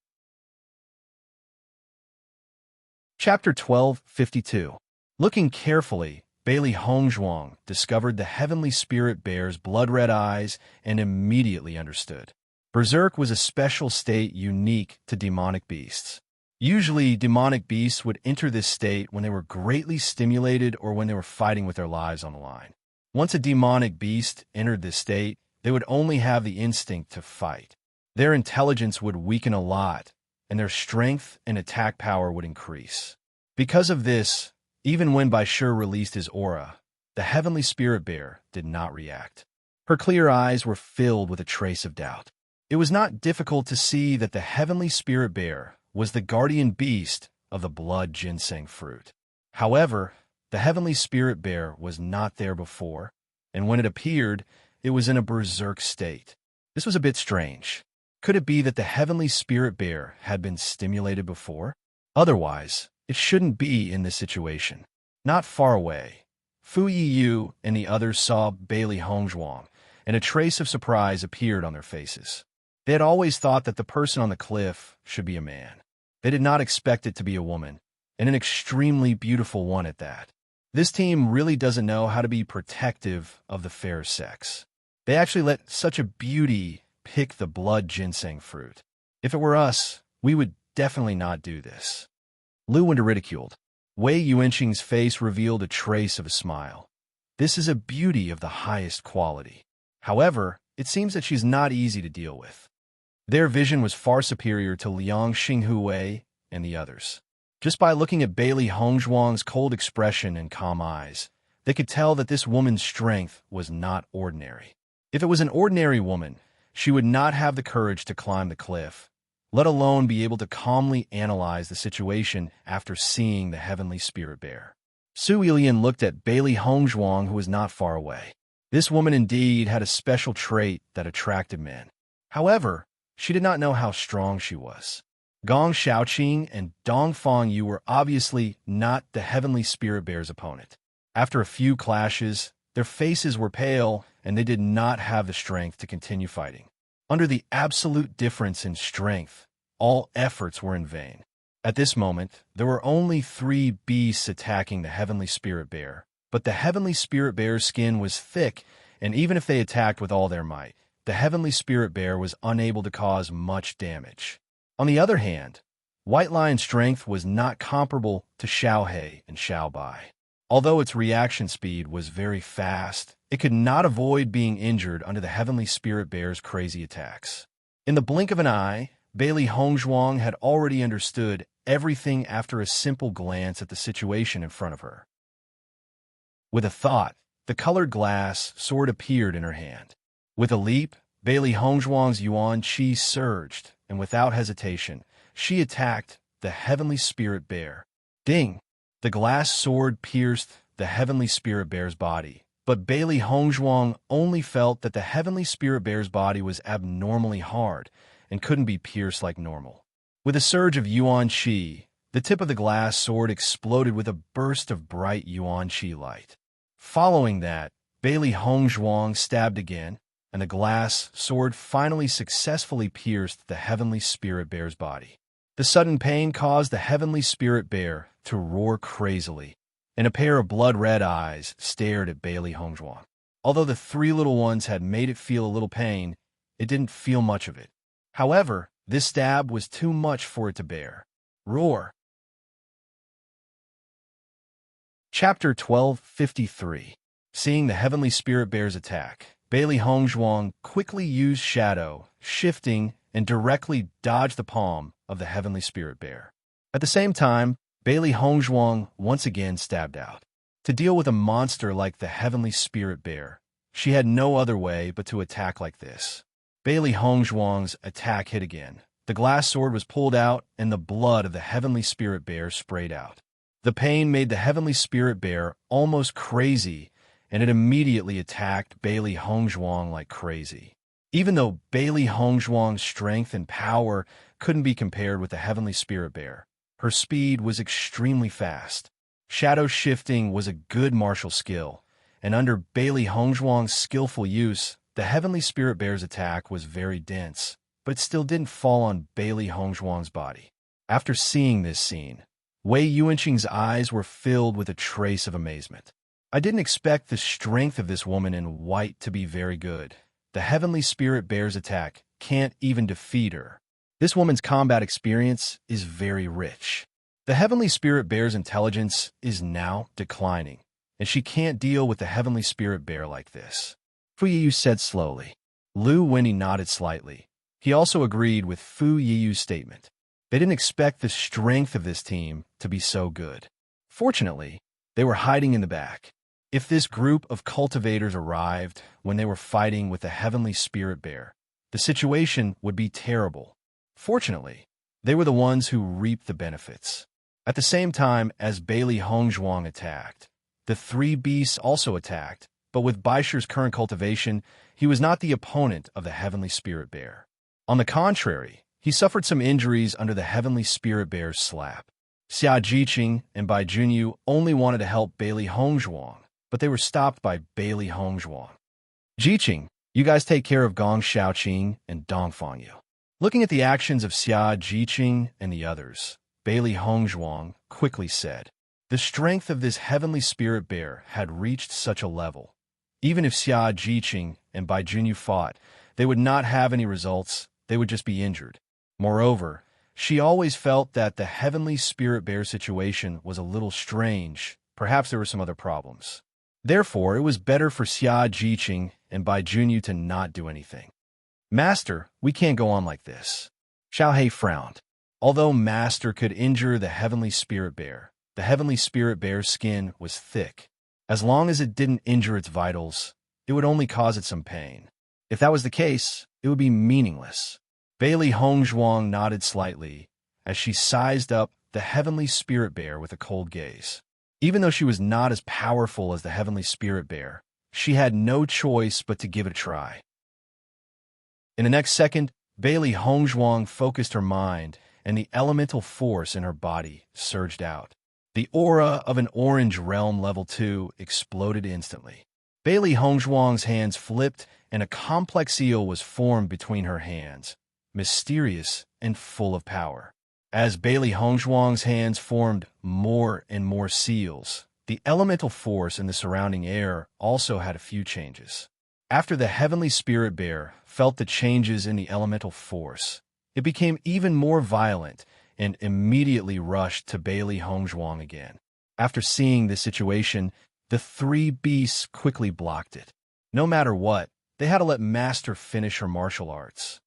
Chapter 12:52. Looking carefully, Bailey Hongzhuang discovered the heavenly spirit bear's blood-red eyes and immediately understood. Berserk was a special state unique to demonic beasts. Usually, demonic beasts would enter this state when they were greatly stimulated or when they were fighting with their lives on the line. Once a demonic beast entered this state, they would only have the instinct to fight. Their intelligence would weaken a lot, and their strength and attack power would increase. Because of this, even when Baishur released his aura, the heavenly spirit bear did not react. Her clear eyes were filled with a trace of doubt. It was not difficult to see that the heavenly spirit bear was the guardian beast of the blood ginseng fruit. However, the heavenly spirit bear was not there before, and when it appeared, it was in a berserk state. This was a bit strange. Could it be that the heavenly spirit bear had been stimulated before? Otherwise, it shouldn't be in this situation. Not far away, Fu Yiyu and the others saw Bailey Hongzhuang, and a trace of surprise appeared on their faces. They had always thought that the person on the cliff should be a man. They did not expect it to be a woman, and an extremely beautiful one at that. This team really doesn't know how to be protective of the fair sex. They actually let such a beauty pick the blood ginseng fruit. If it were us, we would definitely not do this. Lu went ridiculed. Wei Yuanqing's face revealed a trace of a smile. This is a beauty of the highest quality. However, it seems that she's not easy to deal with. Their vision was far superior to Liang Xinghuwei and the others. Just by looking at Bailey Hongzhuang's cold expression and calm eyes, they could tell that this woman's strength was not ordinary. If it was an ordinary woman, she would not have the courage to climb the cliff, let alone be able to calmly analyze the situation after seeing the heavenly spirit bear. Su Yilian looked at Bailey Hongzhuang, who was not far away. This woman indeed had a special trait that attracted men. However, she did not know how strong she was. Gong Xiaoqing and Dong Fangyu were obviously not the heavenly spirit bear's opponent. After a few clashes, their faces were pale, and they did not have the strength to continue fighting. Under the absolute difference in strength, all efforts were in vain. At this moment, there were only 3 beasts attacking the heavenly spirit bear, but the heavenly spirit bear's skin was thick, and even if they attacked with all their might, the heavenly spirit bear was unable to cause much damage. On the other hand, White Lion's strength was not comparable to Xiaohe and Xiaobai. Although its reaction speed was very fast, it could not avoid being injured under the heavenly spirit bear's crazy attacks. In the blink of an eye, Bailey Hongzhuang had already understood everything after a simple glance at the situation in front of her. With a thought, the colored glass sword appeared in her hand. With a leap, Bailey Hongzhuang's yuan qi surged, and without hesitation, she attacked the heavenly spirit bear. Ding! The glass sword pierced the heavenly spirit bear's body, but Bailey Hongzhuang only felt that the heavenly spirit bear's body was abnormally hard and couldn't be pierced like normal. With a surge of yuan qi, the tip of the glass sword exploded with a burst of bright yuan qi light. Following that, Bailey Hongzhuang stabbed again, and the glass sword finally successfully pierced the heavenly spirit bear's body. The sudden pain caused the heavenly spirit bear to roar crazily, and a pair of blood-red eyes stared at Bailey Hongzhuang. Although the 3 little ones had made it feel a little pain, it didn't feel much of it. However, this stab was too much for it to bear. Roar! Chapter 1253. Seeing the heavenly spirit bear's attack, Bailey Hongzhuang quickly used shadow, shifting, and directly dodged the palm of the heavenly spirit bear. At the same time, Bailey Hongzhuang once again stabbed out. To deal with a monster like the heavenly spirit bear, she had no other way but to attack like this. Bailey Hongzhuang's attack hit again. The glass sword was pulled out, and the blood of the heavenly spirit bear sprayed out. The pain made the heavenly spirit bear almost crazy, and it immediately attacked Bailey Hongzhuang like crazy. Even though Bailey Hongzhuang's strength and power couldn't be compared with the heavenly spirit bear, her speed was extremely fast. Shadow shifting was a good martial skill, and under Bailey Hongzhuang's skillful use, the heavenly spirit bear's attack was very dense, but it still didn't fall on Bailey Hongzhuang's body. After seeing this scene, Wei Yuanqing's eyes were filled with a trace of amazement. I didn't expect the strength of this woman in white to be very good. The heavenly spirit bear's attack can't even defeat her. This woman's combat experience is very rich. The heavenly spirit bear's intelligence is now declining, and she can't deal with the heavenly spirit bear like this. Fu Yiyu said slowly. Lu Winnie nodded slightly. He also agreed with Fu Yiyu's statement. They didn't expect the strength of this team to be so good. Fortunately, they were hiding in the back. If this group of cultivators arrived when they were fighting with the heavenly spirit bear, the situation would be terrible. Fortunately, they were the ones who reaped the benefits. At the same time as Bailey Hongzhuang attacked, the 3 beasts also attacked, but with Baisher's current cultivation, he was not the opponent of the Heavenly Spirit Bear. On the contrary, he suffered some injuries under the Heavenly Spirit Bear's slap. Xia Jiqing and Bai Junyu only wanted to help Bailey Hongzhuang, but they were stopped by Bailey Hongzhuang. Jiqing, you guys take care of Gong Shaoqing and Dongfang Yu. Looking at the actions of Xia Jiqing and the others, Bailey Hongzhuang quickly said, the strength of this Heavenly Spirit Bear had reached such a level. Even if Xia Jiqing and Bai Junyu fought, they would not have any results, they would just be injured. Moreover, she always felt that the Heavenly Spirit Bear situation was a little strange. Perhaps there were some other problems. Therefore, it was better for Xia Jiqing and Bai Junyu to not do anything. Master, we can't go on like this. Xiao He frowned. Although Master could injure the Heavenly Spirit Bear, the Heavenly Spirit Bear's skin was thick. As long as it didn't injure its vitals, it would only cause it some pain. If that was the case, it would be meaningless. Bailey Hongzhuang nodded slightly as she sized up the Heavenly Spirit Bear with a cold gaze. Even though she was not as powerful as the Heavenly Spirit Bear, she had no choice but to give it a try. In the next second, Bailey Hongzhuang focused her mind, and the elemental force in her body surged out. The aura of an Orange Realm Level 2 exploded instantly. Bailey Hongzhuang's hands flipped, and a complex seal was formed between her hands, mysterious and full of power. As Bailey Hongzhuang's hands formed more and more seals, the elemental force in the surrounding air also had a few changes. After the Heavenly Spirit Bear felt the changes in the elemental force, it became even more violent and immediately rushed to Bailey Hongzhuang again. After seeing this situation, the three beasts quickly blocked it. No matter what, they had to let Master finish her martial arts.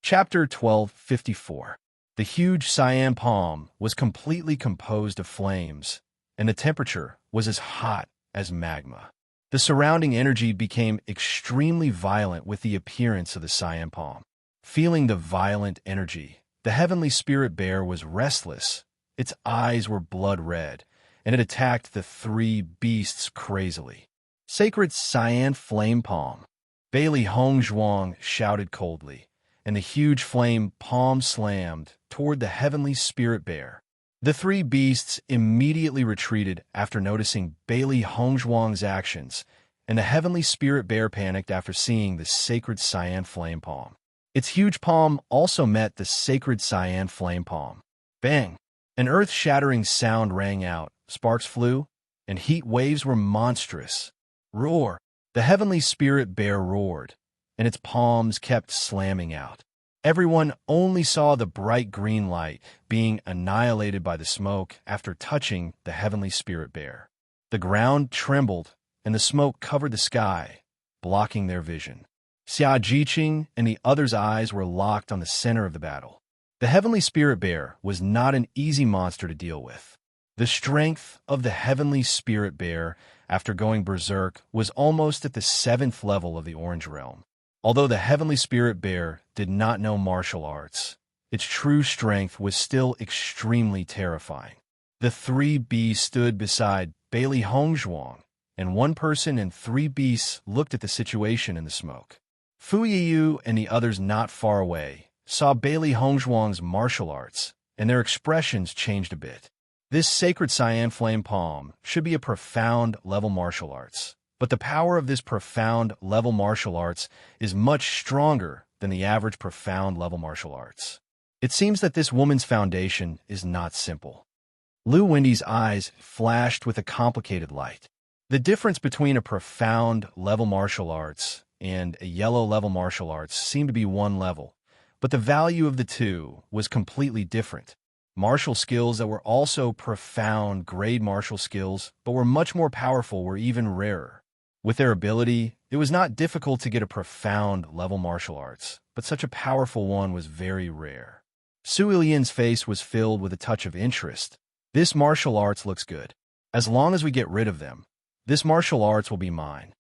Chapter 1254. The huge cyan palm was completely composed of flames, and the temperature was as hot as magma. The surrounding energy became extremely violent with the appearance of the cyan palm. Feeling the violent energy, the Heavenly Spirit Bear was restless. Its eyes were blood red, and it attacked the three beasts crazily. Sacred Cyan Flame Palm. Bailey Hongzhuang shouted coldly, and the huge flame palm slammed toward the Heavenly Spirit Bear. The three beasts immediately retreated after noticing Bailey Hongzhuang's actions, and the Heavenly Spirit Bear panicked after seeing the sacred cyan flame palm. Its huge palm also met the sacred cyan flame palm. Bang! An earth-shattering sound rang out, sparks flew, and heat waves were monstrous. Roar! The Heavenly Spirit Bear roared, and its palms kept slamming out. Everyone only saw the bright green light being annihilated by the smoke after touching the Heavenly Spirit Bear. The ground trembled, and the smoke covered the sky, blocking their vision. Xia Jiqing and the others' eyes were locked on the center of the battle. The Heavenly Spirit Bear was not an easy monster to deal with. The strength of the Heavenly Spirit Bear after going berserk was almost at the 7th level of the Orange Realm. Although the Heavenly Spirit Bear did not know martial arts, its true strength was still extremely terrifying. The three beasts stood beside Bailey Hongzhuang, and one person and three beasts looked at the situation in the smoke. Fu Yiyu and the others not far away saw Bailey Hongzhuang's martial arts, and their expressions changed a bit. This sacred cyan flame palm should be a profound level martial arts. But the power of this profound level martial arts is much stronger than the average profound level martial arts. It seems that this woman's foundation is not simple. Lu Wendy's eyes flashed with a complicated light. The difference between a profound level martial arts and a yellow level martial arts seemed to be one level, but the value of the two was completely different. Martial skills that were also profound grade martial skills, but were much more powerful, were even rarer. With their ability, it was not difficult to get a profound level martial arts, but such a powerful one was very rare. Su Ilian's face was filled with a touch of interest. This martial arts looks good. As long as we get rid of them, this martial arts will be mine.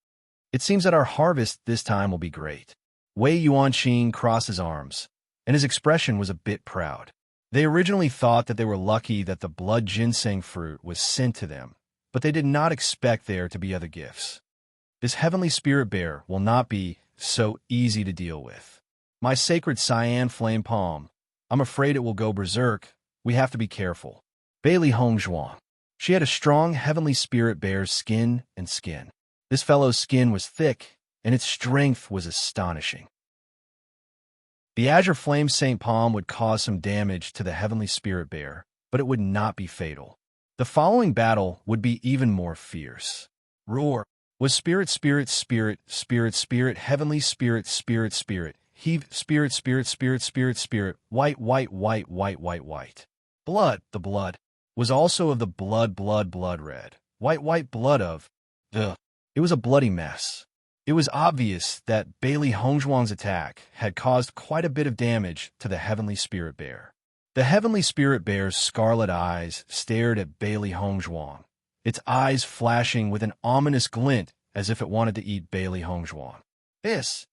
It seems that our harvest this time will be great. Wei Yuanqing crossed his arms, and his expression was a bit proud. They originally thought that they were lucky that the blood ginseng fruit was sent to them, but they did not expect there to be other gifts. This heavenly spirit bear will not be so easy to deal with. My sacred cyan flame palm, I'm afraid it will go berserk. We have to be careful. Bailey Hongzhuang. She had a strong heavenly spirit bear's skin and skin. This fellow's skin was thick, and its strength was astonishing. The azure flame Saint Palm would cause some damage to the heavenly spirit bear, but it would not be fatal. The following battle would be even more fierce. Roar was spirit, spirit, spirit, spirit, spirit, heavenly spirit, spirit, spirit, heave, spirit, spirit, spirit, spirit, spirit, white, white, white, white, white, white. Blood, the blood, was also of the blood, blood, blood red. White, white blood of the. It was a bloody mess. It was obvious that Bailey Hongzhuang's attack had caused quite a bit of damage to the heavenly spirit bear. The heavenly spirit bear's scarlet eyes stared at Bailey Hongzhuang, its eyes flashing with an ominous glint as if it wanted to eat Bailey Hongzhuang. This.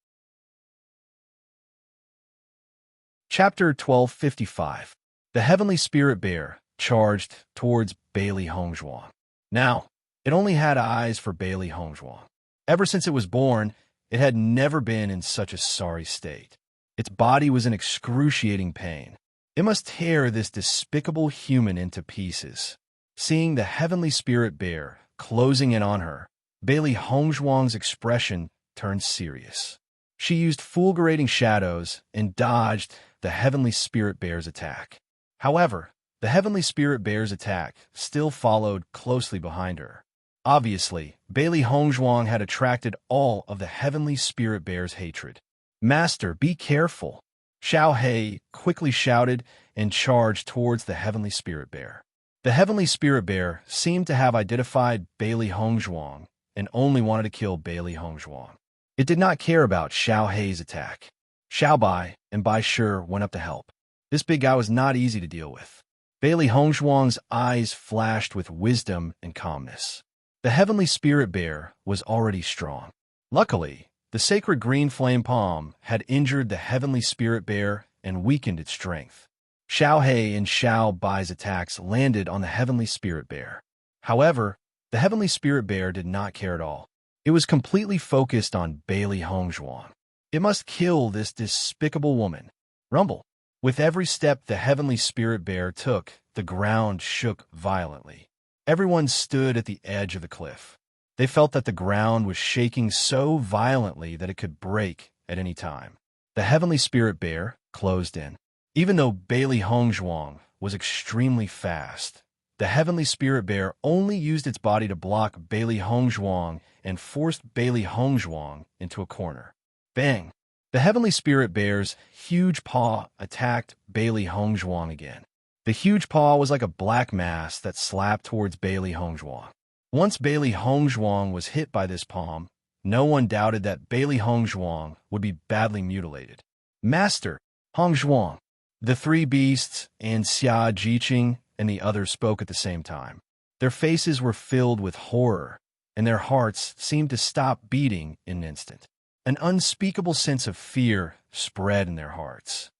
Chapter 1255. The heavenly spirit bear charged towards Bailey Hongzhuang. Now, it only had eyes for Bailey Hongzhuang. Ever since it was born, it had never been in such a sorry state. Its body was in excruciating pain. It must tear this despicable human into pieces. Seeing the heavenly spirit bear closing in on her, Bailey Hongzhuang's expression turned serious. She used fulgurating shadows and dodged the heavenly spirit bear's attack. However, the heavenly spirit bear's attack still followed closely behind her. Obviously, Bailey Hongzhuang had attracted all of the heavenly spirit bear's hatred. Master, be careful! Xiao He quickly shouted and charged towards the heavenly spirit bear. The heavenly spirit bear seemed to have identified Bailey Hongzhuang and only wanted to kill Bailey Hongzhuang. It did not care about Xiao He's attack. Xiao Bai and Bai Shi went up to help. This big guy was not easy to deal with. Bailey Hongzhuang's eyes flashed with wisdom and calmness. The heavenly spirit bear was already strong. Luckily, the sacred green flame palm had injured the heavenly spirit bear and weakened its strength. Xiao He and Xiao Bai's attacks landed on the heavenly spirit bear. However, the heavenly spirit bear did not care at all. It was completely focused on Bailey Hongzhuang. It must kill this despicable woman. Rumble. With every step the heavenly spirit bear took, the ground shook violently. Everyone stood at the edge of the cliff. They felt that the ground was shaking so violently that it could break at any time. The heavenly spirit bear closed in. Even though Bailey Hongzhuang was extremely fast, the heavenly spirit bear only used its body to block Bailey Hongzhuang and forced Bailey Hongzhuang into a corner. Bang! The heavenly spirit bear's huge paw attacked Bailey Hongzhuang again. The huge paw was like a black mass that slapped towards Bailey Hongzhuang. Once Bailey Hongzhuang was hit by this palm, no one doubted that Bailey Hongzhuang would be badly mutilated. Master, Hongzhuang. The three beasts and Xia Jiqing and the others spoke at the same time. Their faces were filled with horror, and their hearts seemed to stop beating in an instant. An unspeakable sense of fear spread in their hearts.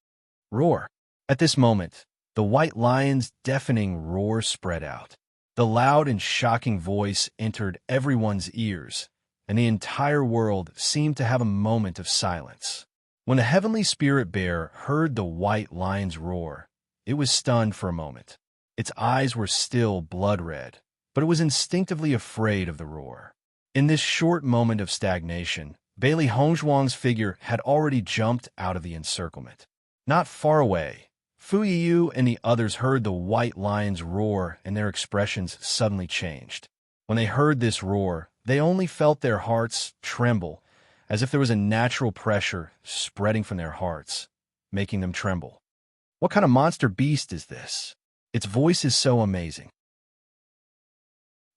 Roar. At this moment, the white lion's deafening roar spread out. The loud and shocking voice entered everyone's ears, and the entire world seemed to have a moment of silence. When the heavenly spirit bear heard the white lion's roar, it was stunned for a moment. Its eyes were still blood red, but it was instinctively afraid of the roar. In this short moment of stagnation, Bailey Hongzhuang's figure had already jumped out of the encirclement. Not far away, Fu Yiyu and the others heard the white lion's roar, and their expressions suddenly changed. When they heard this roar, they only felt their hearts tremble, as if there was a natural pressure spreading from their hearts, making them tremble. What kind of monster beast is this? Its voice is so amazing.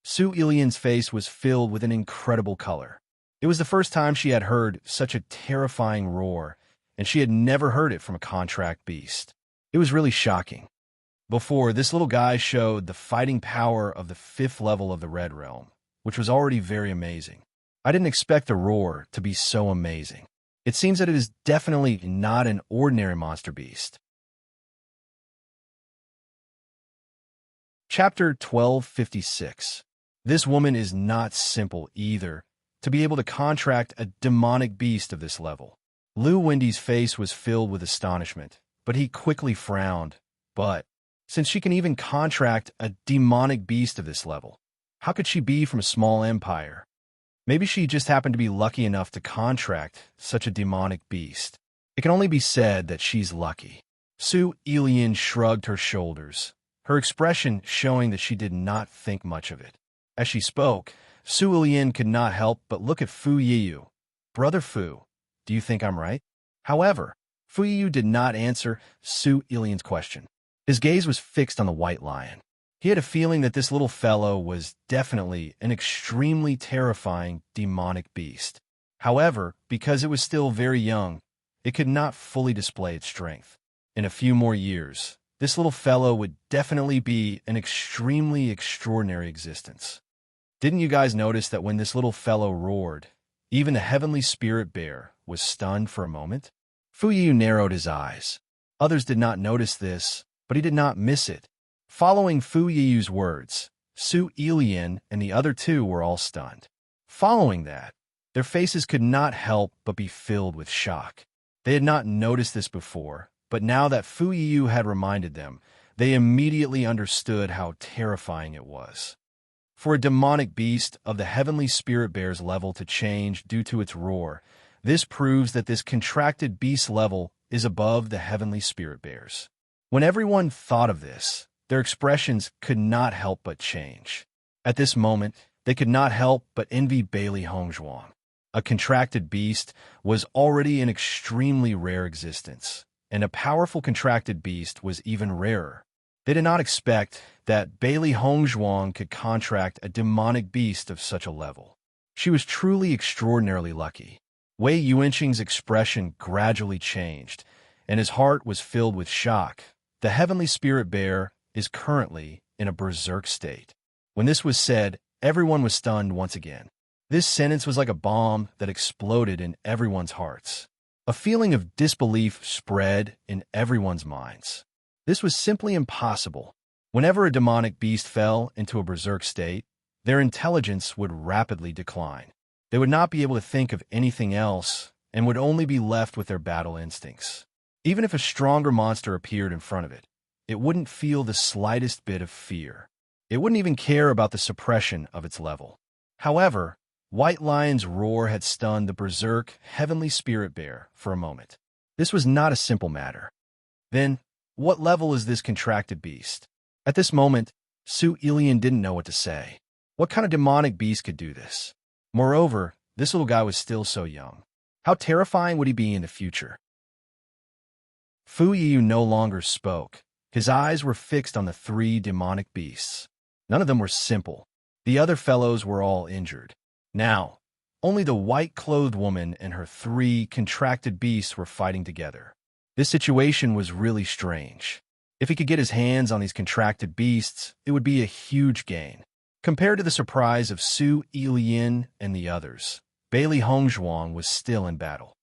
Su Ilian's face was filled with an incredible color. It was the first time she had heard such a terrifying roar, and she had never heard it from a contract beast. It was really shocking. Before, this little guy showed the fighting power of the 5th level of the Red Realm, which was already very amazing. I didn't expect the roar to be so amazing. It seems that it is definitely not an ordinary monster beast. Chapter 1256. This woman is not simple either, to be able to contract a demonic beast of this level. Liu Wendy's face was filled with astonishment, but he quickly frowned. But, since she can even contract a demonic beast of this level, how could she be from a small empire? Maybe she just happened to be lucky enough to contract such a demonic beast. It can only be said that she's lucky. Su Ilian shrugged her shoulders, her expression showing that she did not think much of it. As she spoke, Su Ilian could not help but look at Fu Yiyu. Brother Fu, do you think I'm right? However, Fu Yiyu did not answer Su Ilian's question. His gaze was fixed on the white lion. He had a feeling that this little fellow was definitely an extremely terrifying demonic beast. However, because it was still very young, it could not fully display its strength. In a few more years, this little fellow would definitely be an extremely extraordinary existence. Didn't you guys notice that when this little fellow roared, even the heavenly spirit bear was stunned for a moment? Fu Yu narrowed his eyes. Others did not notice this, but he did not miss it. Following Fu Yiyu's words, Su Ilian and the other two were all stunned. Following that, their faces could not help but be filled with shock. They had not noticed this before, but now that Fu Yiyu had reminded them, they immediately understood how terrifying it was. For a demonic beast of the heavenly spirit bear's level to change due to its roar, this proves that this contracted beast level is above the heavenly spirit bears. When everyone thought of this, their expressions could not help but change. At this moment, they could not help but envy Bailey Hongzhuang. A contracted beast was already an extremely rare existence, and a powerful contracted beast was even rarer. They did not expect that Bailey Hongzhuang could contract a demonic beast of such a level. She was truly extraordinarily lucky. Wei Yuanqing's expression gradually changed, and his heart was filled with shock. The heavenly spirit bear is currently in a berserk state. When this was said, everyone was stunned once again. This sentence was like a bomb that exploded in everyone's hearts. A feeling of disbelief spread in everyone's minds. This was simply impossible. Whenever a demonic beast fell into a berserk state, their intelligence would rapidly decline. They would not be able to think of anything else and would only be left with their battle instincts. Even if a stronger monster appeared in front of it, it wouldn't feel the slightest bit of fear. It wouldn't even care about the suppression of its level. However, White Lion's roar had stunned the berserk heavenly spirit bear for a moment. This was not a simple matter. Then, what level is this contracted beast? At this moment, Su Ilian didn't know what to say. What kind of demonic beast could do this? Moreover, this little guy was still so young. How terrifying would he be in the future? Fu Yiyu no longer spoke. His eyes were fixed on the three demonic beasts. None of them were simple. The other fellows were all injured. Now, only the white-clothed woman and her three contracted beasts were fighting together. This situation was really strange. If he could get his hands on these contracted beasts, it would be a huge gain. Compared to the surprise of Su Ilian and the others, Bailey Hongzhuang was still in battle.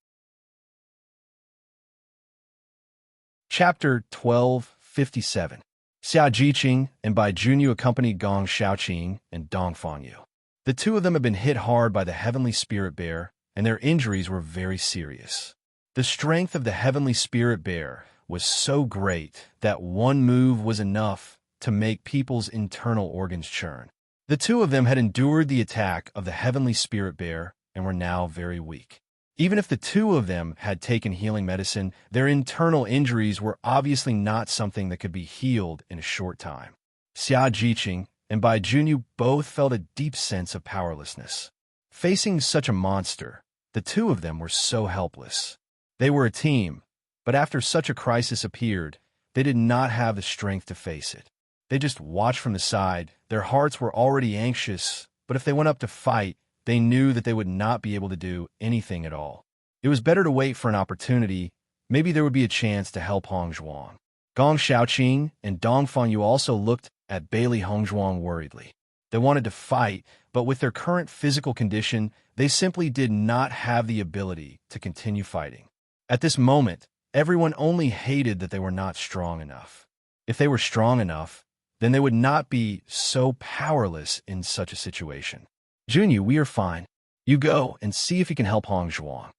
Chapter 1257. Xia Jiqing and Bai Junyu accompanied Gong Shaoqing and Dong Fangyu. The two of them had been hit hard by the heavenly spirit bear, and their injuries were very serious. The strength of the heavenly spirit bear was so great that one move was enough to make people's internal organs churn. The two of them had endured the attack of the heavenly spirit bear and were now very weak. Even if the two of them had taken healing medicine, their internal injuries were obviously not something that could be healed in a short time. Xia Jiqing and Bai Junyu both felt a deep sense of powerlessness. Facing such a monster, the two of them were so helpless. They were a team, but after such a crisis appeared, they did not have the strength to face it. They just watched from the side. Their hearts were already anxious, but if they went up to fight, they knew that they would not be able to do anything at all. It was better to wait for an opportunity. Maybe there would be a chance to help Hongzhuang. Gong Shaoqing and Dong Fangyu also looked at Bailey Hongzhuang worriedly. They wanted to fight, but with their current physical condition, they simply did not have the ability to continue fighting. At this moment, everyone only hated that they were not strong enough. If they were strong enough, then they would not be so powerless in such a situation. Junyu, we are fine. You go and see if you can help Hong Zhuang.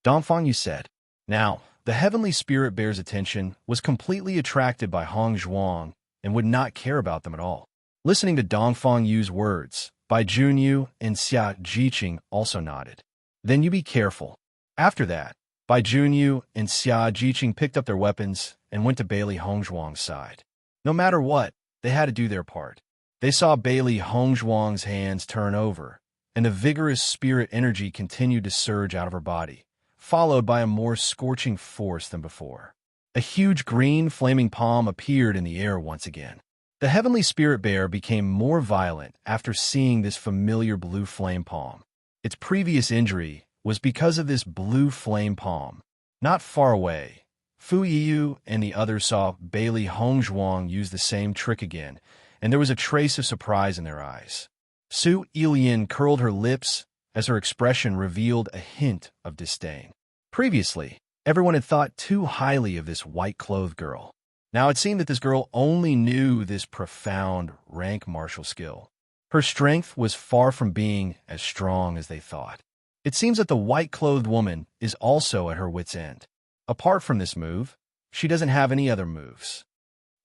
Dongfang Yu said. Now, the heavenly spirit bear's attention was completely attracted by Hong Zhuang and would not care about them at all. Listening to Dongfang Yu's words, Bai Junyu and Xia Jiqing also nodded. Then you be careful. After that, Bai Junyu and Xia Jiqing picked up their weapons and went to Bailey Hong Zhuang's side. No matter what, they had to do their part. They saw Bailey Hong Zhuang's hands turn over, and the vigorous spirit energy continued to surge out of her body, followed by a more scorching force than before. A huge green flaming palm appeared in the air once again. The heavenly spirit bear became more violent after seeing this familiar blue flame palm. Its previous injury was because of this blue flame palm. Not far away, Fu Yiyu and the others saw Bailey Hong Zhuang use the same trick again, and there was a trace of surprise in their eyes. Su Ilian curled her lips as her expression revealed a hint of disdain. Previously, everyone had thought too highly of this white-clothed girl. Now it seemed that this girl only knew this profound rank martial skill. Her strength was far from being as strong as they thought. It seems that the white-clothed woman is also at her wit's end. Apart from this move, she doesn't have any other moves.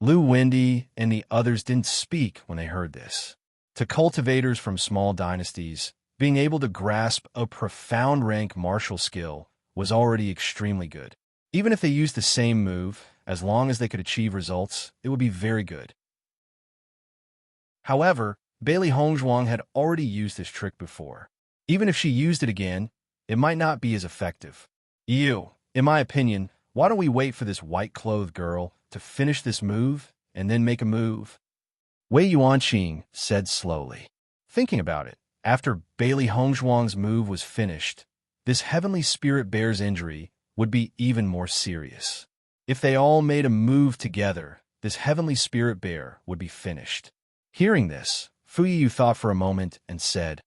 Lu Wendy and the others didn't speak when they heard this. To cultivators from small dynasties, being able to grasp a profound rank martial skill was already extremely good. Even if they used the same move, as long as they could achieve results, it would be very good. However, Bailey Hong Zhuang had already used this trick before. Even if she used it again, it might not be as effective. In my opinion, why don't we wait for this white-clothed girl to finish this move and then make a move? Wei Yuanqing said slowly. Thinking about it, after Bailey Hong Zhuang's move was finished, this heavenly spirit bear's injury would be even more serious. If they all made a move together, this heavenly spirit bear would be finished. Hearing this, Fu Yiyu thought for a moment and said,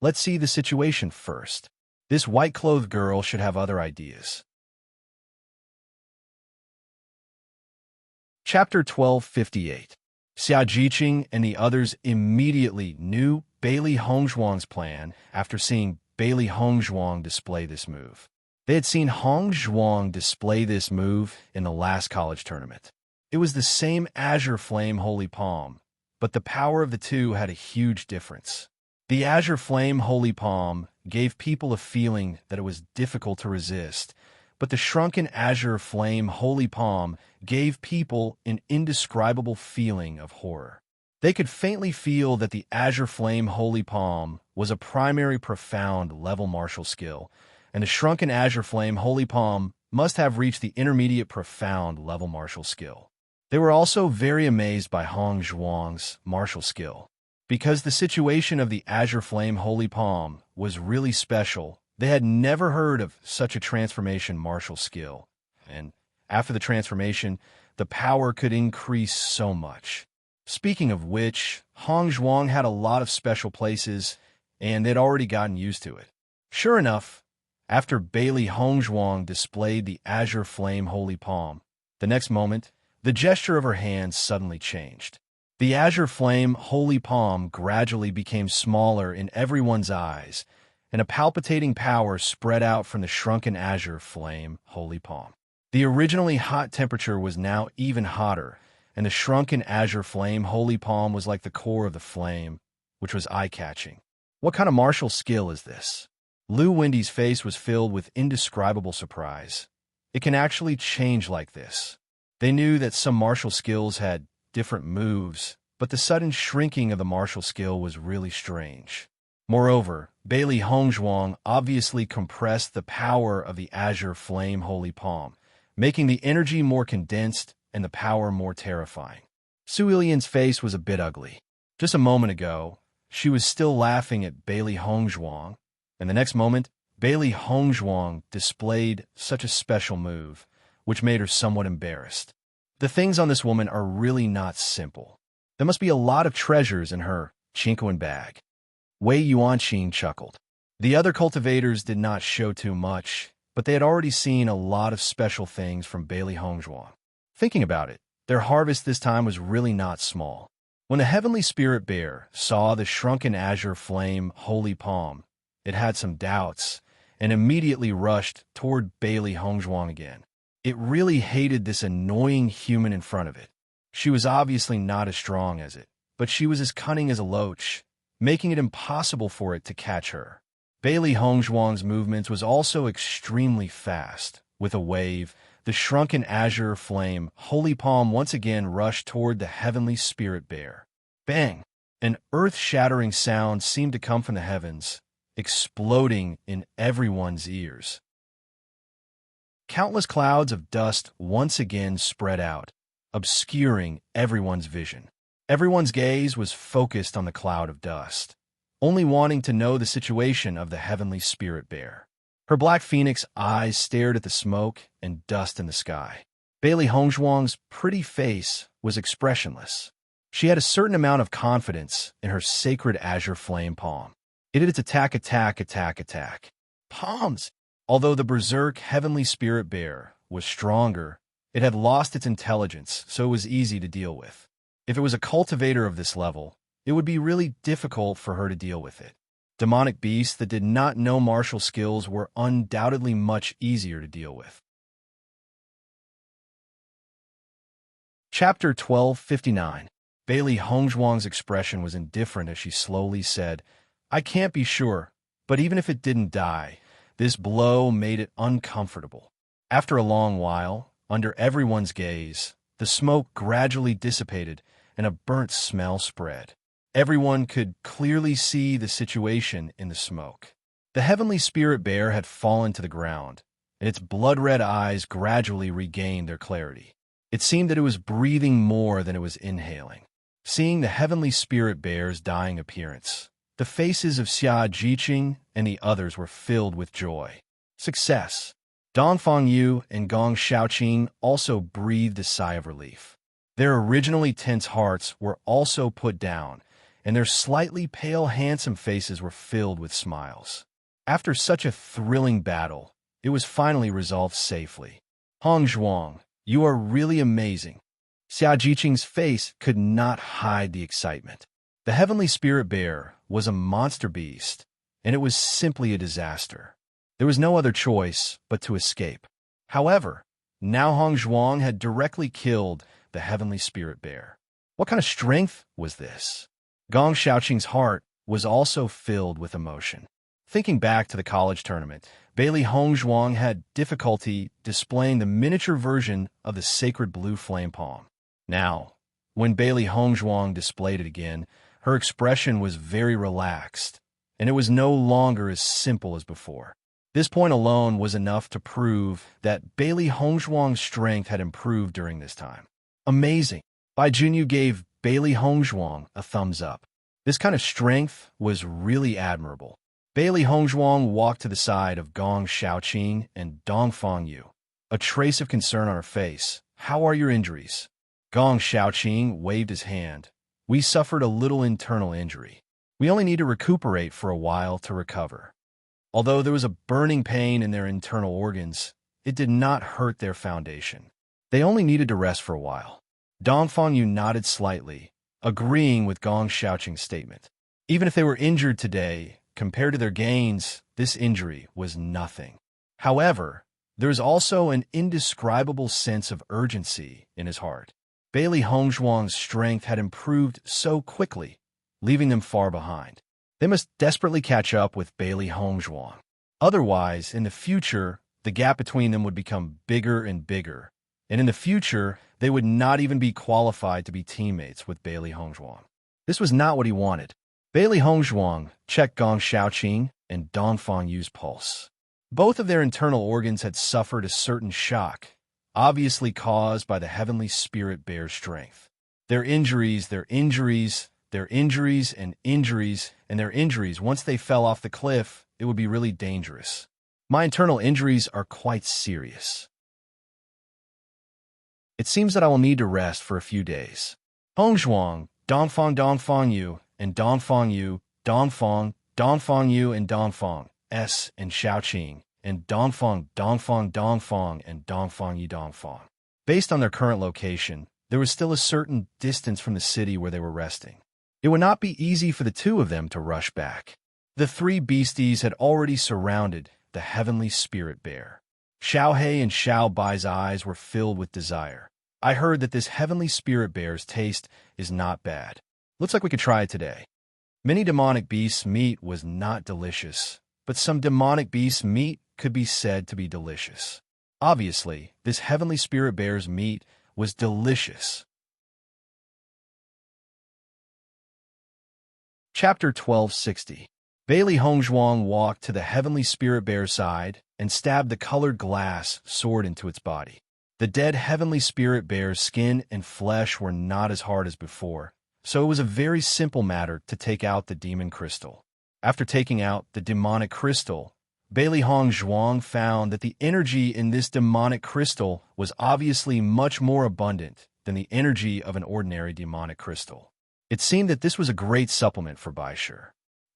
Let's see the situation first. This white-clothed girl should have other ideas. Chapter 1258. Xia Jiqing and the others immediately knew Bailey Hong Zhuang's plan after seeing Bailey Hong Zhuang display this move. They had seen Hong Zhuang display this move in the last college tournament. It was the same Azure Flame Holy Palm, but the power of the two had a huge difference. The Azure Flame Holy Palm gave people a feeling that it was difficult to resist, but the shrunken Azure Flame Holy Palm gave people an indescribable feeling of horror. They could faintly feel that the Azure Flame Holy Palm was a primary profound level martial skill, and the shrunken Azure Flame Holy Palm must have reached the intermediate profound level martial skill. They were also very amazed by Hong Zhuang's martial skill. Because the situation of the Azure Flame Holy Palm was really special, they had never heard of such a transformation martial skill, and after the transformation, the power could increase so much. Speaking of which, Hong Zhuang had a lot of special places, and they'd already gotten used to it. Sure enough, after Bailey Hong Zhuang displayed the Azure Flame Holy Palm, the next moment, the gesture of her hands suddenly changed. The Azure Flame Holy Palm gradually became smaller in everyone's eyes, and a palpitating power spread out from the shrunken Azure Flame Holy Palm. The originally hot temperature was now even hotter, and the shrunken Azure Flame Holy Palm was like the core of the flame, which was eye-catching. What kind of martial skill is this? Lu Wendy's face was filled with indescribable surprise. It can actually change like this. They knew that some martial skills had different moves, but the sudden shrinking of the martial skill was really strange. Moreover, Bailey Hong Zhuang obviously compressed the power of the Azure Flame Holy Palm, making the energy more condensed and the power more terrifying. Su Ilian's face was a bit ugly. Just a moment ago, she was still laughing at Bailey Hong Zhuang, and the next moment, Bailey Hong Zhuang displayed such a special move, which made her somewhat embarrassed. The things on this woman are really not simple. There must be a lot of treasures in her Chinquan bag. Wei Yuanqing chuckled. The other cultivators did not show too much, but they had already seen a lot of special things from Bailey Hong Zhuang. Thinking about it, their harvest this time was really not small. When the heavenly spirit bear saw the shrunken azure flame holy palm, it had some doubts and immediately rushed toward Bailey Hongzhuang again. It really hated this annoying human in front of it. She was obviously not as strong as it, but she was as cunning as a loach, making it impossible for it to catch her. Bailey Hongzhuang's movements was also extremely fast. With a wave, the shrunken azure flame holy palm once again rushed toward the heavenly spirit bear. Bang! An earth-shattering sound seemed to come from the heavens, exploding in everyone's ears. Countless clouds of dust once again spread out, obscuring everyone's vision. Everyone's gaze was focused on the cloud of dust, only wanting to know the situation of the heavenly spirit bear. Her black phoenix eyes stared at the smoke and dust in the sky. Bailey Hongzhuang's pretty face was expressionless. She had a certain amount of confidence in her sacred azure flame palm. It did its attack. Palms! Although the berserk heavenly spirit bear was stronger, it had lost its intelligence, so it was easy to deal with. If it was a cultivator of this level, it would be really difficult for her to deal with it. Demonic beasts that did not know martial skills were undoubtedly much easier to deal with. Chapter 1259. Bailey Hongzhuang's expression was indifferent as she slowly said, "I can't be sure, but even if it didn't die, this blow made it uncomfortable." After a long while, under everyone's gaze, the smoke gradually dissipated and a burnt smell spread. Everyone could clearly see the situation in the smoke. The heavenly spirit bear had fallen to the ground, and its blood-red eyes gradually regained their clarity. It seemed that it was breathing more than it was inhaling. Seeing the heavenly spirit bear's dying appearance, the faces of Xia Jiqing and the others were filled with joy. Success! Dongfang Yu and Gong Shaoqing also breathed a sigh of relief. Their originally tense hearts were also put down, and their slightly pale, handsome faces were filled with smiles. After such a thrilling battle, it was finally resolved safely. Hongzhuang, you are really amazing. Xia Jiqing's face could not hide the excitement. The heavenly spirit bear was a monster beast, and it was simply a disaster. There was no other choice but to escape. However, now Hongzhuang had directly killed the heavenly spirit bear. What kind of strength was this? Gong Shaoqing's heart was also filled with emotion. Thinking back to the college tournament, Bailey Hongzhuang had difficulty displaying the miniature version of the sacred blue flame palm. Now, when Bailey Hongzhuang displayed it again, her expression was very relaxed, and it was no longer as simple as before. This point alone was enough to prove that Bailey Hongzhuang's strength had improved during this time. Amazing! Bai Junyu gave Bailey Hongzhuang a thumbs up. This kind of strength was really admirable. Bailey Hongzhuang walked to the side of Gong Shaoqing and Dongfang Yu, a trace of concern on her face. "How are your injuries?" Gong Shaoqing waved his hand. "We suffered a little internal injury. We only need to recuperate for a while to recover." Although there was a burning pain in their internal organs, it did not hurt their foundation. They only needed to rest for a while. Dongfang Yu nodded slightly, agreeing with Gong Shaoqing's statement. Even if they were injured today, compared to their gains, this injury was nothing. However, there is also an indescribable sense of urgency in his heart. Bailey Hongzhuang's strength had improved so quickly, leaving them far behind. They must desperately catch up with Bailey Hongzhuang. Otherwise, in the future, the gap between them would become bigger and bigger, and in the future, they would not even be qualified to be teammates with Bailey Hongzhuang. This was not what he wanted. Bailey Hongzhuang checked Gong Shaoqing and Dongfang Yu's pulse. Both of their internal organs had suffered a certain shock, obviously caused by the heavenly spirit bear's strength. Their injuries, once they fell off the cliff, it would be really dangerous. My internal injuries are quite serious. It seems that I will need to rest for a few days. Hongzhuang, Dongfang Yu, and Dongfang Yu, Dongfang Yu, and Dongfang S, and Shaoqing, and Dongfang, and Dongfang Yu Dongfang. Based on their current location, there was still a certain distance from the city where they were resting. It would not be easy for the two of them to rush back. The three beasties had already surrounded the heavenly spirit bear. Xiao He and Xiao Bai's eyes were filled with desire. I heard that this heavenly spirit bear's taste is not bad. Looks like we could try it today. Many demonic beasts' meat was not delicious, but some demonic beasts' meat could be said to be delicious. Obviously, this heavenly spirit bear's meat was delicious. Chapter 1260. Bailey Hongzhuang walked to the heavenly spirit bear's side and stabbed the colored glass sword into its body. The dead heavenly spirit bear's skin and flesh were not as hard as before, so it was a very simple matter to take out the demon crystal. After taking out the demonic crystal, Bailey Hongzhuang found that the energy in this demonic crystal was obviously much more abundant than the energy of an ordinary demonic crystal. It seemed that this was a great supplement for Baisher.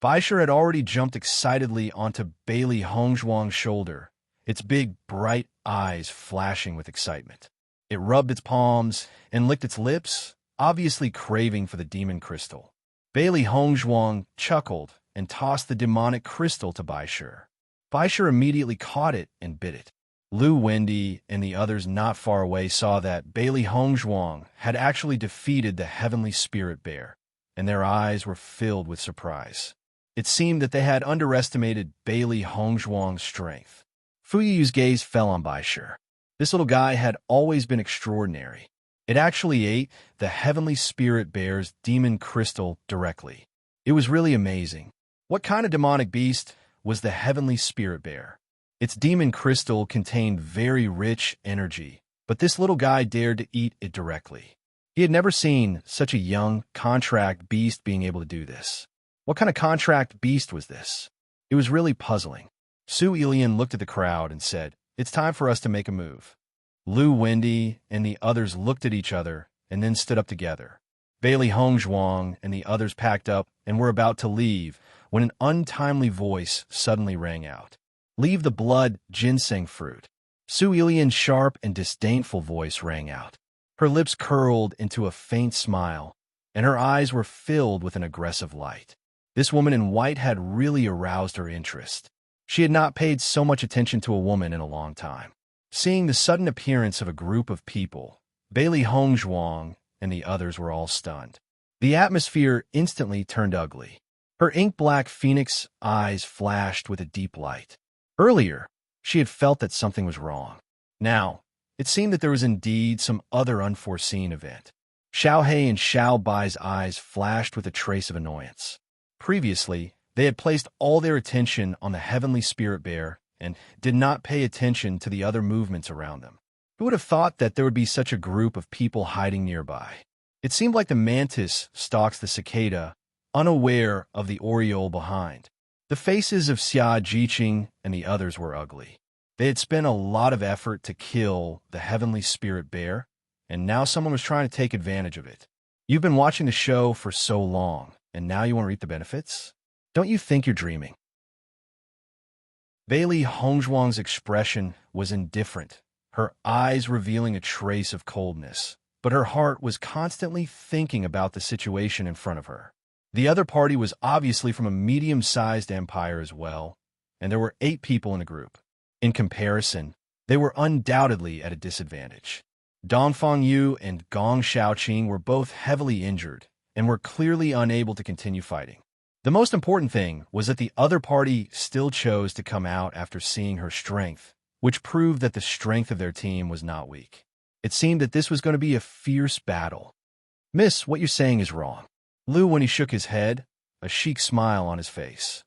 Baisher had already jumped excitedly onto Bailey Hongzhuang's shoulder, its big, bright eyes flashing with excitement. It rubbed its palms and licked its lips, obviously craving for the demon crystal. Bailey Hongzhuang chuckled and tossed the demonic crystal to Baisher. Baisher immediately caught it and bit it. Lu Wendy and the others not far away saw that Bailey Hongzhuang had actually defeated the heavenly spirit bear, and their eyes were filled with surprise. It seemed that they had underestimated Bailey Hongzhuang's strength. Fu Yu's gaze fell on Baisher. This little guy had always been extraordinary. It actually ate the heavenly spirit bear's demon crystal directly. It was really amazing. What kind of demonic beast was the heavenly spirit bear? Its demon crystal contained very rich energy, but this little guy dared to eat it directly. He had never seen such a young contract beast being able to do this. What kind of contract beast was this? It was really puzzling. Su Ilian looked at the crowd and said, "It's time for us to make a move." Lu Wendy and the others looked at each other and then stood up together. Bailey Hongzhuang and the others packed up and were about to leave when an untimely voice suddenly rang out. "Leave the blood ginseng fruit." Su Ilian's sharp and disdainful voice rang out. Her lips curled into a faint smile, and her eyes were filled with an aggressive light. This woman in white had really aroused her interest. She had not paid so much attention to a woman in a long time. Seeing the sudden appearance of a group of people, Bailey Hongzhuang and the others were all stunned. The atmosphere instantly turned ugly. Her ink-black phoenix eyes flashed with a deep light. Earlier, she had felt that something was wrong. Now, it seemed that there was indeed some other unforeseen event. Xiao He and Xiao Bai's eyes flashed with a trace of annoyance. Previously, they had placed all their attention on the heavenly spirit bear and did not pay attention to the other movements around them. Who would have thought that there would be such a group of people hiding nearby? It seemed like the mantis stalks the cicada, unaware of the oriole behind. The faces of Xia Jiqing and the others were ugly. They had spent a lot of effort to kill the heavenly spirit bear, and now someone was trying to take advantage of it. You've been watching the show for so long, and now you want to reap the benefits? Don't you think you're dreaming? Bailey Hongzhuang's expression was indifferent, her eyes revealing a trace of coldness, but her heart was constantly thinking about the situation in front of her. The other party was obviously from a medium-sized empire as well, and there were 8 people in a group. In comparison, they were undoubtedly at a disadvantage. Dongfang Yu and Gong Shaoqing were both heavily injured and were clearly unable to continue fighting. The most important thing was that the other party still chose to come out after seeing her strength, which proved that the strength of their team was not weak. It seemed that this was going to be a fierce battle. "Miss, what you're saying is wrong." Lu, when he shook his head, a chic smile on his face.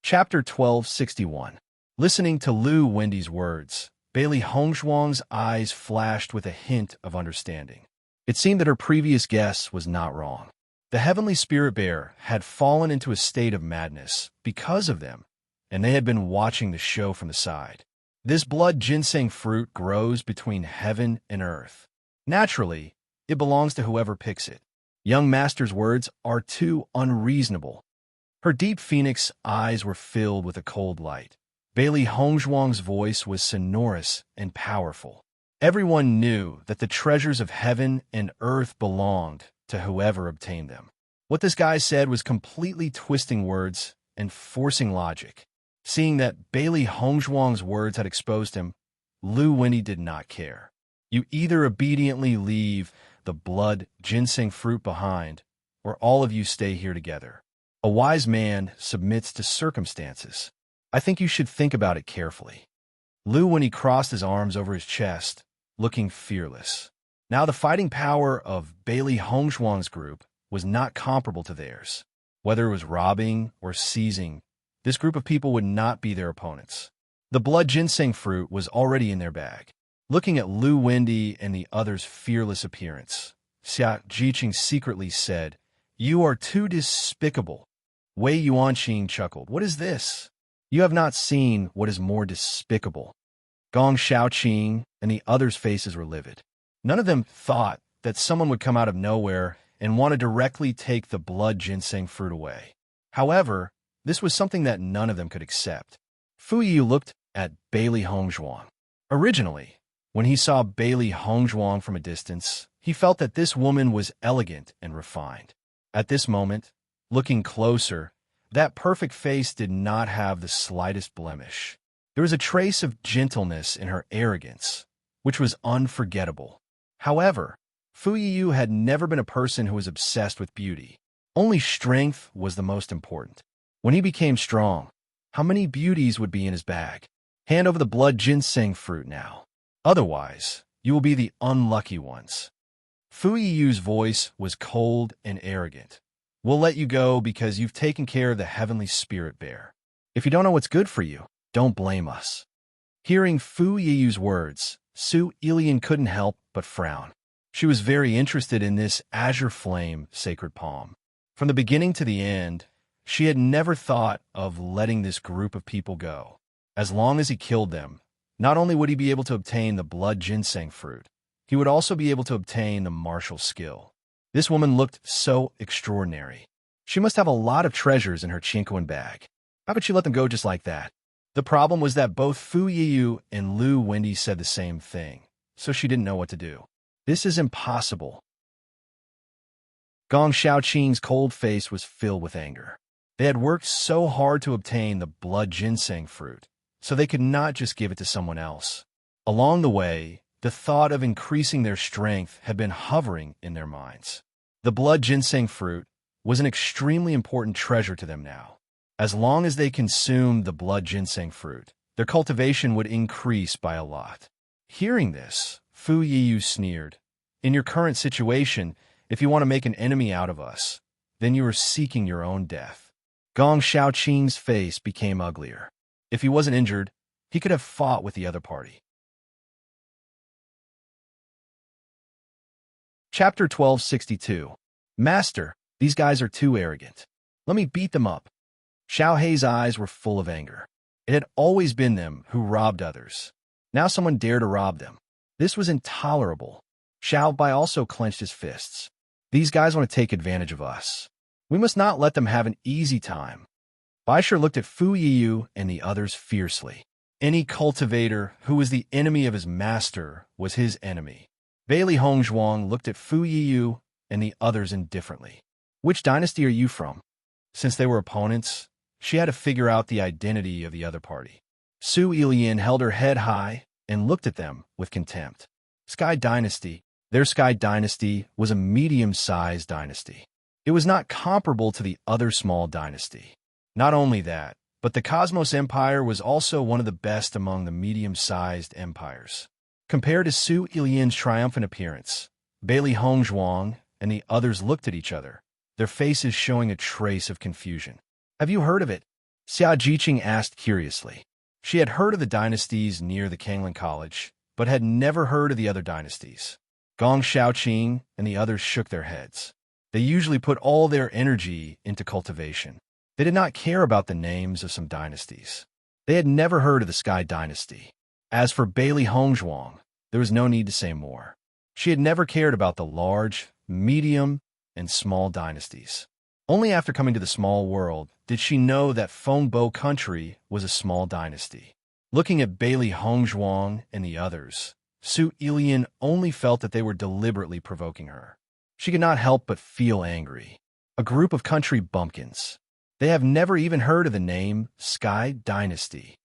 Chapter 1261. Listening to Lu Wendy's words, Bailey Hongzhuang's eyes flashed with a hint of understanding. It seemed that her previous guess was not wrong. The heavenly spirit bear had fallen into a state of madness because of them, and they had been watching the show from the side. This blood ginseng fruit grows between heaven and earth. Naturally, it belongs to whoever picks it. Young master's words are too unreasonable. Her deep phoenix eyes were filled with a cold light. Bailey Hongzhuang's voice was sonorous and powerful. Everyone knew that the treasures of heaven and earth belonged to whoever obtained them. What this guy said was completely twisting words and forcing logic. Seeing that Bailey Hongzhuang's words had exposed him, Lu Wendy did not care. You either obediently leave the blood ginseng fruit behind, or all of you stay here together. A wise man submits to circumstances. I think you should think about it carefully. Lu Wendy crossed his arms over his chest, looking fearless. Now the fighting power of Bailey Hongzhuang's group was not comparable to theirs. Whether it was robbing or seizing, this group of people would not be their opponents. The blood ginseng fruit was already in their bag. Looking at Lu Wendy and the others' fearless appearance, Xia Jiqing secretly said, "You are too despicable." Wei Yuanqing chuckled. "What is this? You have not seen what is more despicable." Gong Shaoqing and the others' faces were livid. None of them thought that someone would come out of nowhere and want to directly take the blood ginseng fruit away. However, this was something that none of them could accept. Fu Yi looked at Bailey Hongzhuang. Originally, when he saw Bailey Hongzhuang from a distance, he felt that this woman was elegant and refined. At this moment, looking closer, that perfect face did not have the slightest blemish. There was a trace of gentleness in her arrogance, which was unforgettable. However, Fu Yiyu had never been a person who was obsessed with beauty. Only strength was the most important. When he became strong, how many beauties would be in his bag? Hand over the blood ginseng fruit now. Otherwise, you will be the unlucky ones. Fu Yiyu's voice was cold and arrogant. We'll let you go because you've taken care of the heavenly spirit bear. If you don't know what's good for you, don't blame us. Hearing Fu Yiyu's words, Su Ilian couldn't help but frown. She was very interested in this azure flame sacred palm. From the beginning to the end, she had never thought of letting this group of people go. As long as he killed them, not only would he be able to obtain the blood ginseng fruit, he would also be able to obtain the martial skill. This woman looked so extraordinary. She must have a lot of treasures in her Chinquan bag. How could she let them go just like that? The problem was that both Fu Yiyu and Lu Wendy said the same thing, so she didn't know what to do. This is impossible. Gong Shaoqing's cold face was filled with anger. They had worked so hard to obtain the blood ginseng fruit, so they could not just give it to someone else. Along the way, the thought of increasing their strength had been hovering in their minds. The blood ginseng fruit was an extremely important treasure to them now. As long as they consumed the blood ginseng fruit, their cultivation would increase by a lot. Hearing this, Fu Yiyu sneered. In your current situation, if you want to make an enemy out of us, then you are seeking your own death. Gong Shaoqing's face became uglier. If he wasn't injured, he could have fought with the other party. Chapter 1262. Master, these guys are too arrogant. Let me beat them up. Xiao Hei's eyes were full of anger. It had always been them who robbed others. Now someone dared to rob them. This was intolerable. Xiao Bai also clenched his fists. These guys want to take advantage of us. We must not let them have an easy time. Baisher looked at Fu Yiyu and the others fiercely. Any cultivator who was the enemy of his master was his enemy. Bailey Hongzhuang looked at Fu Yiyu and the others indifferently. Which dynasty are you from? Since they were opponents, she had to figure out the identity of the other party. Su Ilian held her head high and looked at them with contempt. Sky Dynasty. Their Sky Dynasty was a medium-sized dynasty. It was not comparable to the other small dynasty. Not only that, but the Cosmos Empire was also one of the best among the medium-sized empires. Compared to Su Ilian's triumphant appearance, Bailey Hongzhuang and the others looked at each other, their faces showing a trace of confusion. Have you heard of it? Xia Jiqing asked curiously. She had heard of the dynasties near the Kanglan College, but had never heard of the other dynasties. Gong Shaoqing and the others shook their heads. They usually put all their energy into cultivation. They did not care about the names of some dynasties. They had never heard of the Sky Dynasty. As for Bailey Hongzhuang, there was no need to say more. She had never cared about the large, medium, and small dynasties. Only after coming to the small world did she know that Fengbo country was a small dynasty. Looking at Bailey Hongzhuang and the others, Su Ilian only felt that they were deliberately provoking her. She could not help but feel angry. A group of country bumpkins. They have never even heard of the name Sky Dynasty.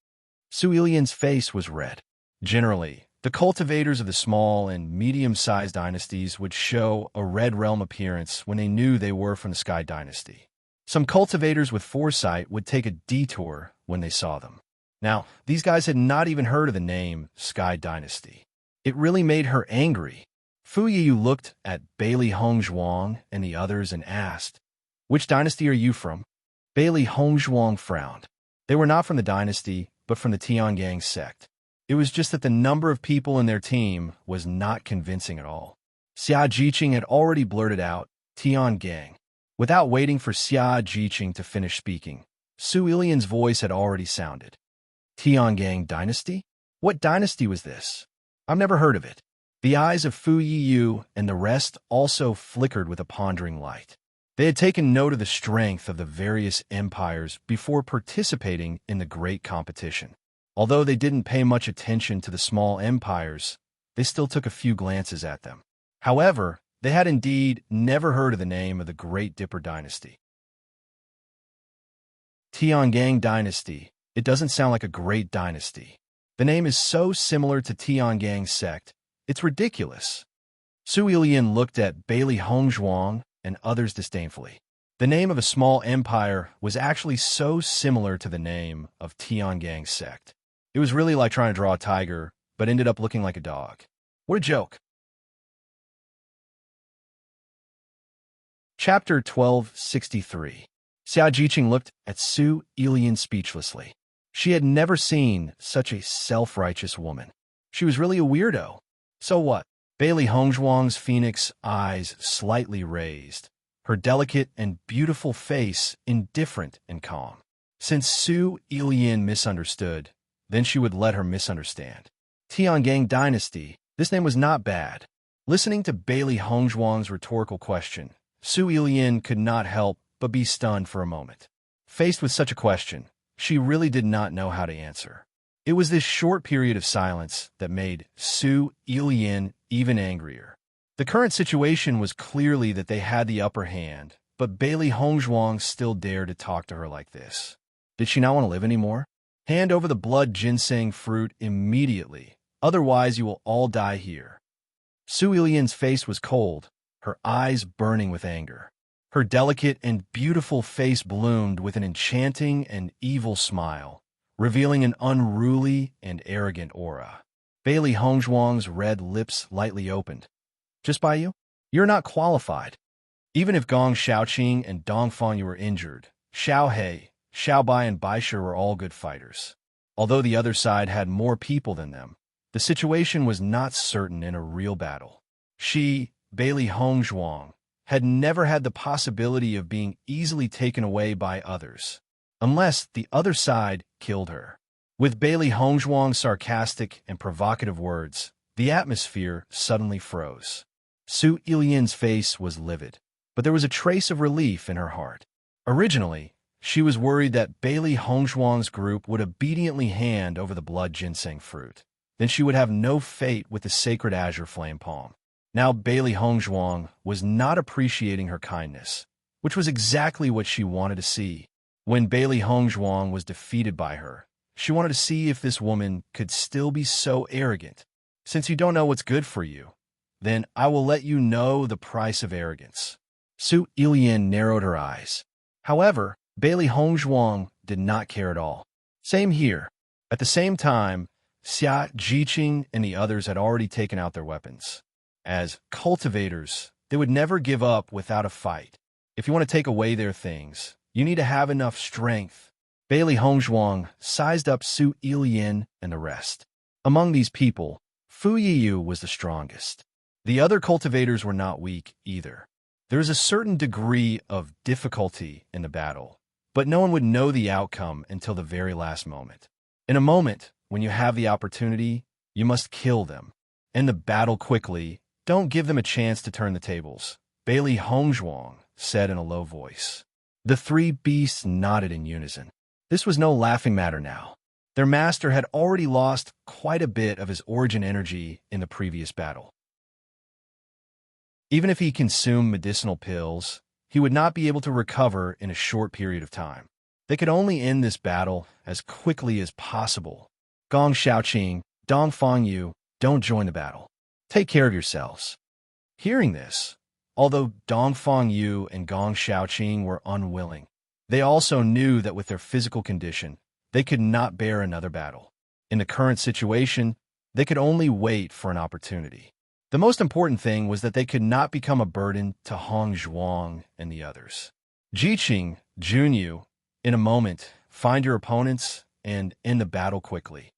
Su Ilian's face was red. Generally, the cultivators of the small and medium-sized dynasties would show a Red Realm appearance when they knew they were from the Sky Dynasty. Some cultivators with foresight would take a detour when they saw them. Now, these guys had not even heard of the name Sky Dynasty. It really made her angry. Fu Yiyu looked at Bailey Hongzhuang and the others and asked, "Which dynasty are you from?" Bailey Hongzhuang frowned. They were not from the dynasty, but from the Tiangang sect. It was just that the number of people in their team was not convincing at all. Xia Jiqing had already blurted out, "Tiangang." Without waiting for Xia Jiqing to finish speaking, Su Ilian's voice had already sounded. Tiangang dynasty? What dynasty was this? I've never heard of it. The eyes of Fu Yiyu and the rest also flickered with a pondering light. They had taken note of the strength of the various empires before participating in the great competition. Although they didn't pay much attention to the small empires, they still took a few glances at them. However, they had indeed never heard of the name of the Great Dipper dynasty. Tiangang dynasty. It doesn't sound like a great dynasty. The name is so similar to Tiangang sect, it's ridiculous. Su Ilian looked at Bailey Hongzhuang and others disdainfully. The name of a small empire was actually so similar to the name of Tiangang sect. It was really like trying to draw a tiger, but ended up looking like a dog. What a joke. Chapter 1263. Xia Jiqing looked at Su Ilian speechlessly. She had never seen such a self-righteous woman. She was really a weirdo. So what? Bailey Hongzhuang's phoenix eyes slightly raised, her delicate and beautiful face indifferent and calm. Since Su Ilian misunderstood, then she would let her misunderstand. Tiangang dynasty, this name was not bad. Listening to Bailey Hongzhuang's rhetorical question, Su Ilian could not help but be stunned for a moment. Faced with such a question, she really did not know how to answer. It was this short period of silence that made Su Ilian even angrier. The current situation was clearly that they had the upper hand, but Bailey Hongzhuang still dared to talk to her like this. Did she not want to live anymore? Hand over the blood ginseng fruit immediately, otherwise you will all die here. Su Ilian's face was cold, her eyes burning with anger. Her delicate and beautiful face bloomed with an enchanting and evil smile, revealing an unruly and arrogant aura. Bailey Hongzhuang's red lips lightly opened. Just by you? You're not qualified. Even if Gong Shaoqing and Dongfang were injured, Xiao He, Xiao Bai, and Baishe were all good fighters. Although the other side had more people than them, the situation was not certain in a real battle. She, Bailey Hongzhuang, had never had the possibility of being easily taken away by others, unless the other side killed her. With Bailey Hongzhuang's sarcastic and provocative words, the atmosphere suddenly froze. Su Ilian's face was livid, but there was a trace of relief in her heart. Originally, she was worried that Bailey Hongzhuang's group would obediently hand over the blood ginseng fruit. Then she would have no fate with the sacred azure flame palm. Now Bailey Hongzhuang was not appreciating her kindness, which was exactly what she wanted to see. When Bailey Hongzhuang was defeated by her, she wanted to see if this woman could still be so arrogant. Since you don't know what's good for you, then I will let you know the price of arrogance. Su Ilian narrowed her eyes. However, Bailey Hongzhuang did not care at all. Same here. At the same time, Xia Jiqing and the others had already taken out their weapons. As cultivators, they would never give up without a fight. If you want to take away their things, you need to have enough strength. Bailey Hongzhuang sized up Su Ilian and the rest. Among these people, Fu Yiyu was the strongest. The other cultivators were not weak either. There is a certain degree of difficulty in the battle, but no one would know the outcome until the very last moment. In a moment, when you have the opportunity, you must kill them. End the battle quickly. Don't give them a chance to turn the tables, Bailey Hongzhuang said in a low voice. The three beasts nodded in unison. This was no laughing matter now. Their master had already lost quite a bit of his origin energy in the previous battle. Even if he consumed medicinal pills, he would not be able to recover in a short period of time. They could only end this battle as quickly as possible. Gong Xiaoqing, Dong Fangyu, don't join the battle. Take care of yourselves. Hearing this, although Dong Fangyu and Gong Xiaoqing were unwilling, they also knew that with their physical condition, they could not bear another battle. In the current situation, they could only wait for an opportunity. The most important thing was that they could not become a burden to Hong Zhuang and the others. Jiqing, Junyu, in a moment, find your opponents and end the battle quickly.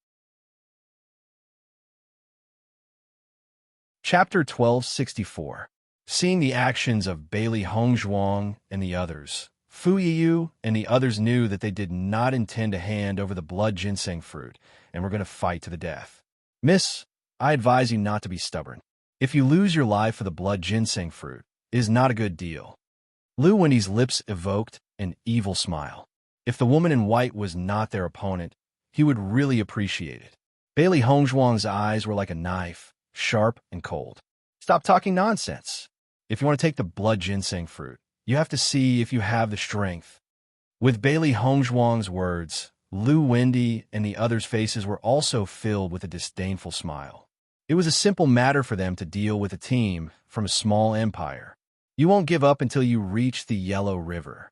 Chapter 1264. Seeing the actions of Bailey Hongzhuang and the others, Fu Yiyu and the others knew that they did not intend to hand over the blood ginseng fruit and were going to fight to the death. Miss, I advise you not to be stubborn. If you lose your life for the blood ginseng fruit, it is not a good deal. Lu Wendy's lips evoked an evil smile. If the woman in white was not their opponent, he would really appreciate it. Bailey Hongzhuang's eyes were like a knife, sharp and cold. Stop talking nonsense. If you want to take the blood ginseng fruit, you have to see if you have the strength. With Bailey Hongzhuang's words, Lu Wendy and the others' faces were also filled with a disdainful smile. It was a simple matter for them to deal with a team from a small empire. You won't give up until you reach the Yellow River.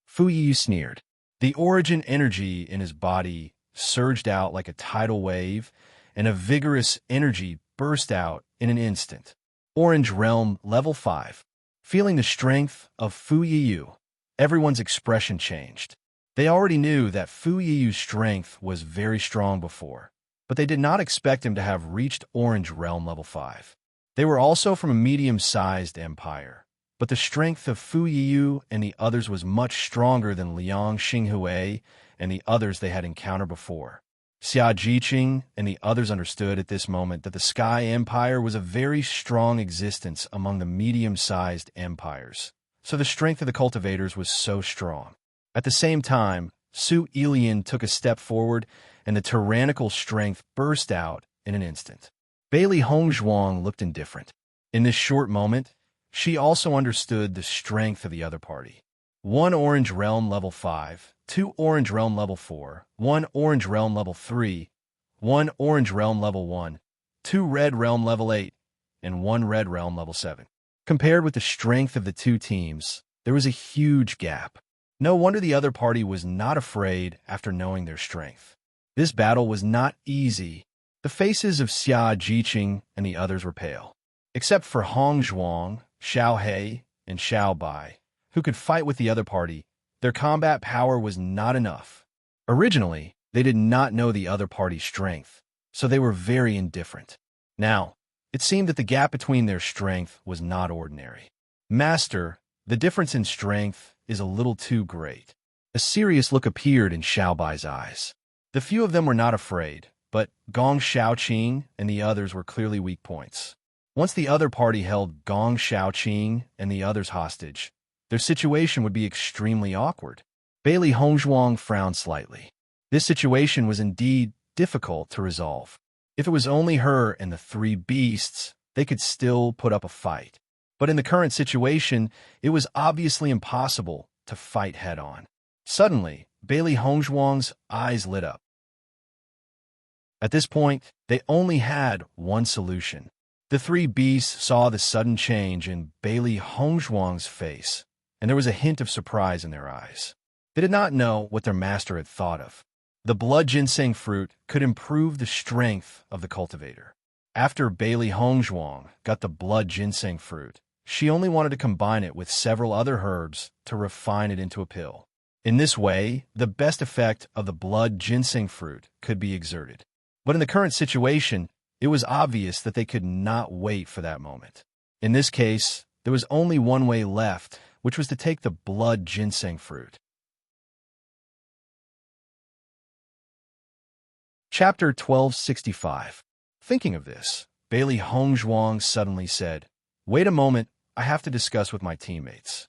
Fu Yi sneered. The origin energy in his body surged out like a tidal wave, and a vigorous energy burst out in an instant. Orange Realm Level 5. Feeling the strength of Fu Yiyu, everyone's expression changed. They already knew that Fu Yiyu's strength was very strong before, but they did not expect him to have reached Orange Realm Level 5. They were also from a medium-sized empire, but the strength of Fu Yiyu and the others was much stronger than Liang Xinghui and the others they had encountered before. Xia Jiqing and the others understood at this moment that the Sky Empire was a very strong existence among the medium-sized empires, so the strength of the cultivators was so strong. At the same time, Su Ilian took a step forward, and the tyrannical strength burst out in an instant. Bailey Hongzhuang looked indifferent. In this short moment, she also understood the strength of the other party. 1 Orange Realm Level 5, 2 Orange Realm Level 4, 1 Orange Realm Level 3, 1 Orange Realm Level 1, 2 Red Realm Level 8, and 1 Red Realm Level 7. Compared with the strength of the two teams, there was a huge gap. No wonder the other party was not afraid after knowing their strength. This battle was not easy. The faces of Xia Jiqing and the others were pale. Except for Hong Zhuang, Xiao He, and Xiao Bai, who could fight with the other party, their combat power was not enough. Originally, they did not know the other party's strength, so they were very indifferent. Now, it seemed that the gap between their strength was not ordinary. Master, the difference in strength is a little too great. A serious look appeared in Xiao Bai's eyes. The few of them were not afraid, but Gong Xiaoqing and the others were clearly weak points. Once the other party held Gong Xiaoqing and the others hostage, their situation would be extremely awkward. Bailey Hongzhuang frowned slightly. This situation was indeed difficult to resolve. If it was only her and the three beasts, they could still put up a fight. But in the current situation, it was obviously impossible to fight head-on. Suddenly, Bailey Hongzhuang's eyes lit up. At this point, they only had one solution. The three beasts saw the sudden change in Bailey Hongzhuang's face, and there was a hint of surprise in their eyes. They did not know what their master had thought of. The blood ginseng fruit could improve the strength of the cultivator. After Bailey Hongzhuang got the blood ginseng fruit, she only wanted to combine it with several other herbs to refine it into a pill. In this way, the best effect of the blood ginseng fruit could be exerted. But in the current situation, it was obvious that they could not wait for that moment. In this case, there was only one way left, which was to take the blood ginseng fruit. Chapter 1265. Thinking of this, Bailey Hongzhuang suddenly said, "Wait a moment, I have to discuss with my teammates."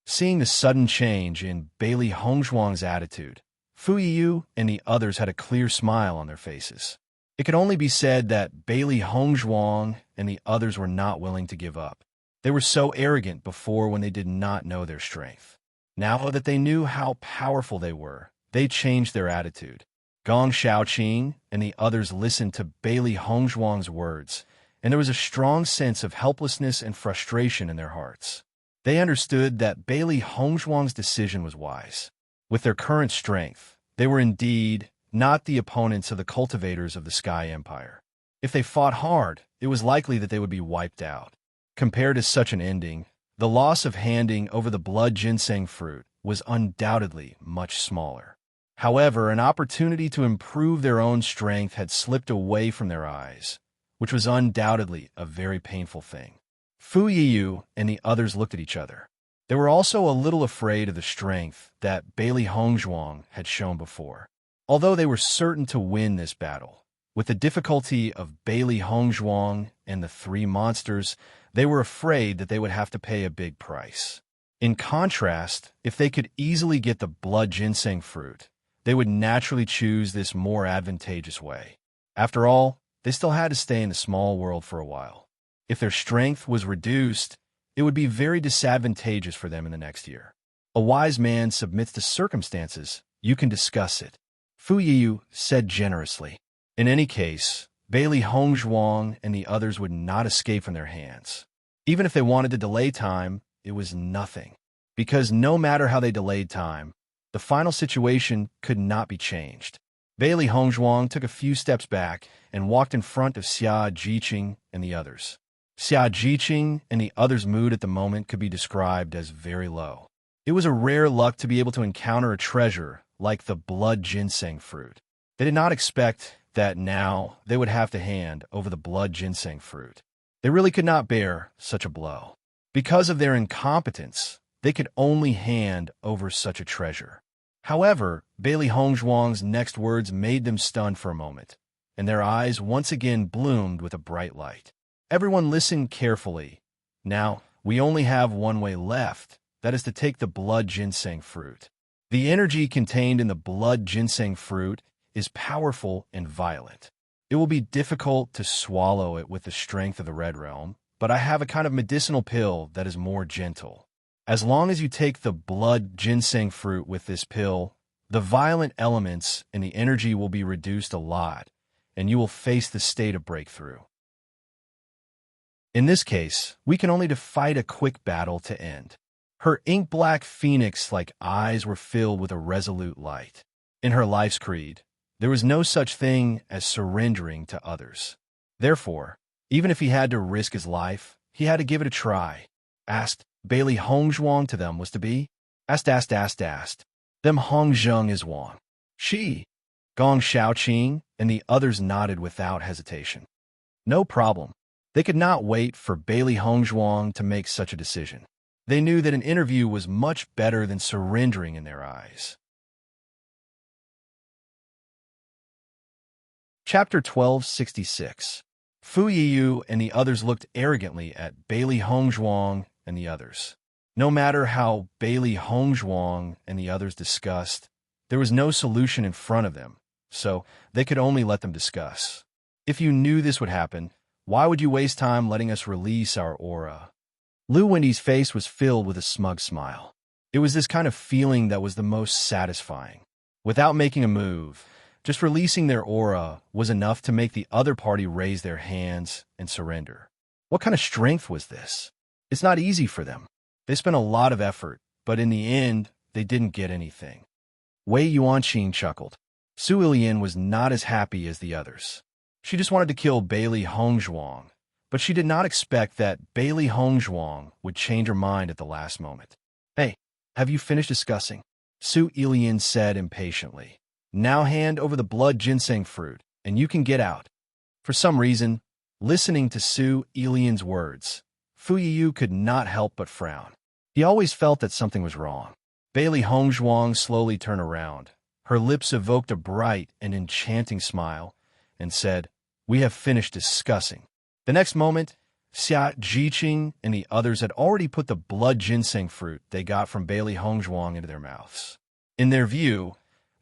Seeing the sudden change in Bailey Hongzhuang's attitude, Fu Yiyu and the others had a clear smile on their faces. It could only be said that Bailey Hongzhuang and the others were not willing to give up. They were so arrogant before when they did not know their strength. Now that they knew how powerful they were, they changed their attitude. Gong Xiaoqing and the others listened to Bailey Hongzhuang's words, and there was a strong sense of helplessness and frustration in their hearts. They understood that Bailey Hongzhuang's decision was wise. With their current strength, they were indeed not the opponents of the cultivators of the Sky Empire. If they fought hard, it was likely that they would be wiped out. Compared to such an ending, the loss of handing over the blood ginseng fruit was undoubtedly much smaller. However, an opportunity to improve their own strength had slipped away from their eyes, which was undoubtedly a very painful thing. Fu Yiyu and the others looked at each other. They were also a little afraid of the strength that Bailey Hongzhuang had shown before. Although they were certain to win this battle, with the difficulty of Bailey Hongzhuang and the three monsters, they were afraid that they would have to pay a big price. In contrast, if they could easily get the blood ginseng fruit, they would naturally choose this more advantageous way. After all, they still had to stay in the small world for a while. If their strength was reduced, it would be very disadvantageous for them in the next year. A wise man submits to circumstances. You can discuss it, Fu Yiyu said generously. In any case, Bailey Hongzhuang and the others would not escape from their hands. Even if they wanted to delay time, it was nothing. Because no matter how they delayed time, the final situation could not be changed. Bailey Hongzhuang took a few steps back and walked in front of Xia Jiqing and the others. Xia Jiqing and the others' mood at the moment could be described as very low. It was a rare luck to be able to encounter a treasure like the blood ginseng fruit. They did not expect that now they would have to hand over the blood ginseng fruit. They really could not bear such a blow. Because of their incompetence, they could only hand over such a treasure. However, Bailey Hongzhuang's next words made them stunned for a moment, and their eyes once again bloomed with a bright light. Everyone listened carefully. Now, we only have one way left, that is to take the blood ginseng fruit. The energy contained in the blood ginseng fruit is powerful and violent. It will be difficult to swallow it with the strength of the Red Realm, but I have a kind of medicinal pill that is more gentle. As long as you take the blood ginseng fruit with this pill, the violent elements and the energy will be reduced a lot, and you will face the state of breakthrough. In this case, we can only fight a quick battle to end. Her ink-black phoenix-like eyes were filled with a resolute light. In her life's creed, there was no such thing as surrendering to others. Therefore, even if he had to risk his life, he had to give it a try. Asked Bailey Hongzhuang to them was to be? Asked. Them Hongzhuang is Wang. She. Gong Xiaoqing and the others nodded without hesitation. No problem. They could not wait for Bailey Hongzhuang to make such a decision. They knew that an interview was much better than surrendering in their eyes. Chapter 1266. Fu Yiyu and the others looked arrogantly at Bailey Hongzhuang and the others. No matter how Bailey Hongzhuang and the others discussed, there was no solution in front of them, so they could only let them discuss. If you knew this would happen, why would you waste time letting us release our aura? Lu Wendy's face was filled with a smug smile. It was this kind of feeling that was the most satisfying. Without making a move, just releasing their aura was enough to make the other party raise their hands and surrender. What kind of strength was this? It's not easy for them. They spent a lot of effort, but in the end, they didn't get anything. Wei Yuanqing chuckled. Su Ilian was not as happy as the others. She just wanted to kill Bailey Hongzhuang, but she did not expect that Bailey Hongzhuang would change her mind at the last moment. Hey, have you finished discussing? Su Ilian said impatiently. Now hand over the blood ginseng fruit, and you can get out. For some reason, listening to Su Ilian's words, Fu Yiyu could not help but frown. He always felt that something was wrong. Bailey Hongzhuang slowly turned around. Her lips evoked a bright and enchanting smile, and said, "We have finished discussing." The next moment, Xia Jiqing and the others had already put the blood ginseng fruit they got from Bailey Hongzhuang into their mouths. In their view,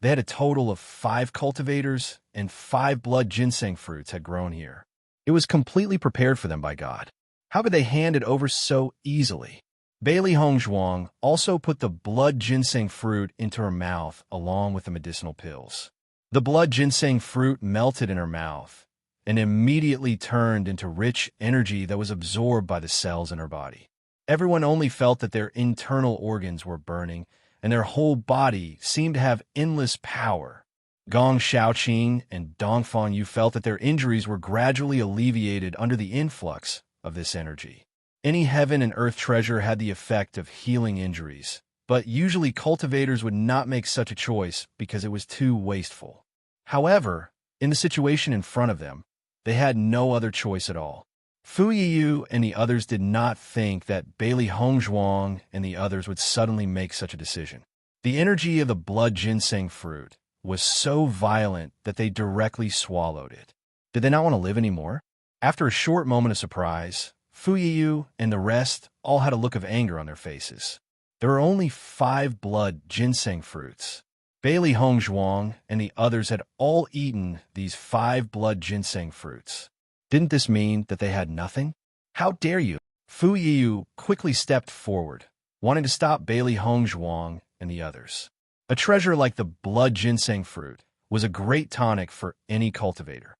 they had a total of 5 cultivators, and 5 blood ginseng fruits had grown here. It was completely prepared for them by God. How could they hand it over so easily? Bailey Hongzhuang also put the blood ginseng fruit into her mouth along with the medicinal pills. The blood ginseng fruit melted in her mouth and immediately turned into rich energy that was absorbed by the cells in her body. Everyone only felt that their internal organs were burning, and their whole body seemed to have endless power. Gong Shaoqing and Dongfang Yu felt that their injuries were gradually alleviated under the influx of this energy. Any heaven and earth treasure had the effect of healing injuries, but usually cultivators would not make such a choice because it was too wasteful. However, in the situation in front of them, they had no other choice at all. Fu Yiyu and the others did not think that Bailey Hongzhuang and the others would suddenly make such a decision. The energy of the blood ginseng fruit was so violent that they directly swallowed it. Did they not want to live anymore? After a short moment of surprise, Fu Yiyu and the rest all had a look of anger on their faces. There were only 5 blood ginseng fruits. Bailey Hongzhuang and the others had all eaten these 5 blood ginseng fruits. Didn't this mean that they had nothing? How dare you? Fu Yiyu quickly stepped forward, wanting to stop Bailey Hongzhuang and the others. A treasure like the blood ginseng fruit was a great tonic for any cultivator.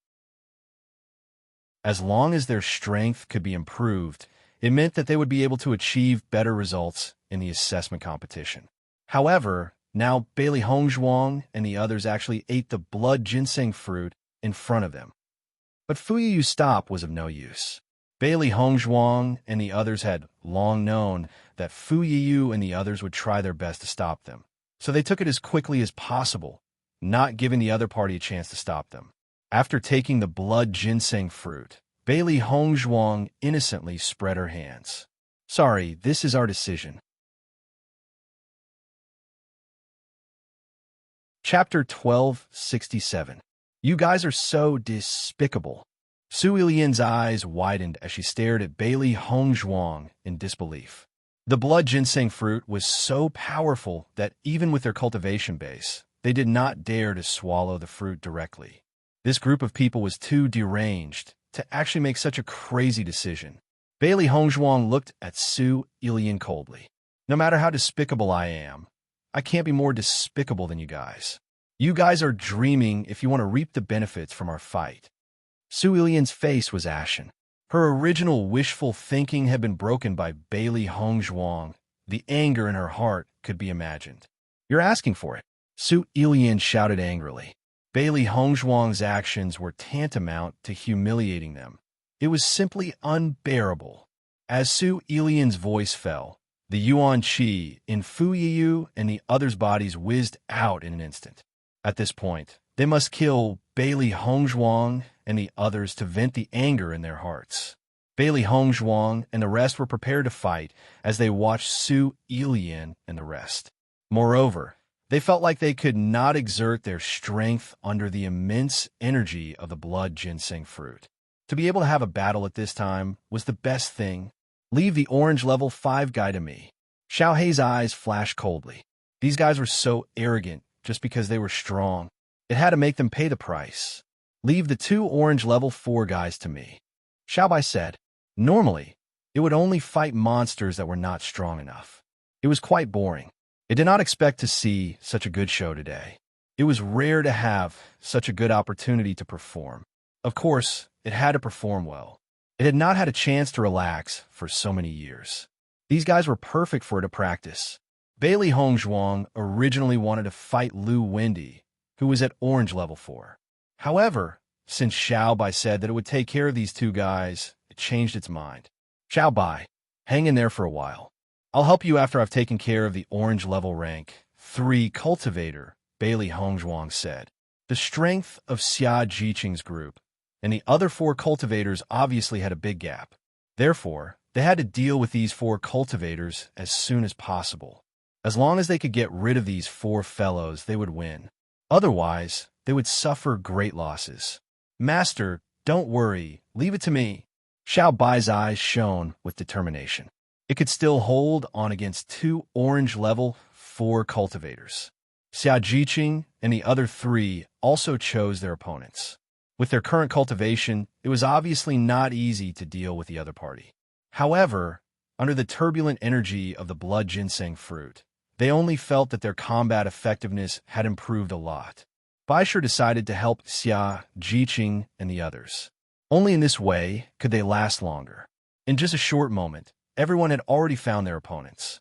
As long as their strength could be improved, it meant that they would be able to achieve better results in the assessment competition. However, now Bailey Hongzhuang and the others actually ate the blood ginseng fruit in front of them. But Fu Yiyu's stop was of no use. Bailey Hongzhuang and the others had long known that Fu Yiyu and the others would try their best to stop them, so they took it as quickly as possible, not giving the other party a chance to stop them. After taking the blood ginseng fruit, Bailey Hongzhuang innocently spread her hands. Sorry, this is our decision. Chapter 1267. You guys are so despicable. Su Ilian's eyes widened as she stared at Bailey Hongzhuang in disbelief. The blood ginseng fruit was so powerful that even with their cultivation base, they did not dare to swallow the fruit directly. This group of people was too deranged to actually make such a crazy decision. Bailey Hongzhuang looked at Su Ilian coldly. No matter how despicable I am, I can't be more despicable than you guys. You guys are dreaming if you want to reap the benefits from our fight. Su Ilian's face was ashen. Her original wishful thinking had been broken by Bailey Hongzhuang. The anger in her heart could be imagined. You're asking for it, Su Ilian shouted angrily. Bailey Hongzhuang's actions were tantamount to humiliating them. It was simply unbearable. As Su Ilian's voice fell, the Yuan Qi in Fu Yiyu and the others' bodies whizzed out in an instant. At this point, they must kill Bailey Hongzhuang and the others to vent the anger in their hearts. Bailey Hongzhuang and the rest were prepared to fight as they watched Su Ilian and the rest. Moreover, they felt like they could not exert their strength under the immense energy of the blood ginseng fruit. To be able to have a battle at this time was the best thing. Leave the orange level 5 guy to me. Xiao Hei's eyes flashed coldly. These guys were so arrogant just because they were strong. It had to make them pay the price. Leave the 2 orange level 4 guys to me. Xiao Bai said. Normally, it would only fight monsters that were not strong enough. It was quite boring. It did not expect to see such a good show today. It was rare to have such a good opportunity to perform. Of course, it had to perform well. It had not had a chance to relax for so many years. These guys were perfect for it to practice. Bailey Hongzhuang originally wanted to fight Lu Wendy, who was at orange level 4. However, since Xiao Bai said that it would take care of these 2 guys, it changed its mind. Xiao Bai, hang in there for a while. I'll help you after I've taken care of the orange level rank 3 cultivator, Bailey Hongzhuang said. The strength of Xia Jiqing's group and the other 4 cultivators obviously had a big gap. Therefore, they had to deal with these 4 cultivators as soon as possible. As long as they could get rid of these 4 fellows, they would win. Otherwise, they would suffer great losses. Master, don't worry, leave it to me. Xiao Bai's eyes shone with determination. It could still hold on against two orange level 4 cultivators. Xiao Jiqing and the other three also chose their opponents. With their current cultivation, it was obviously not easy to deal with the other party. However, under the turbulent energy of the blood ginseng fruit, they only felt that their combat effectiveness had improved a lot. Baisher decided to help Xia, Jiqing, and the others. Only in this way could they last longer. In just a short moment, everyone had already found their opponents.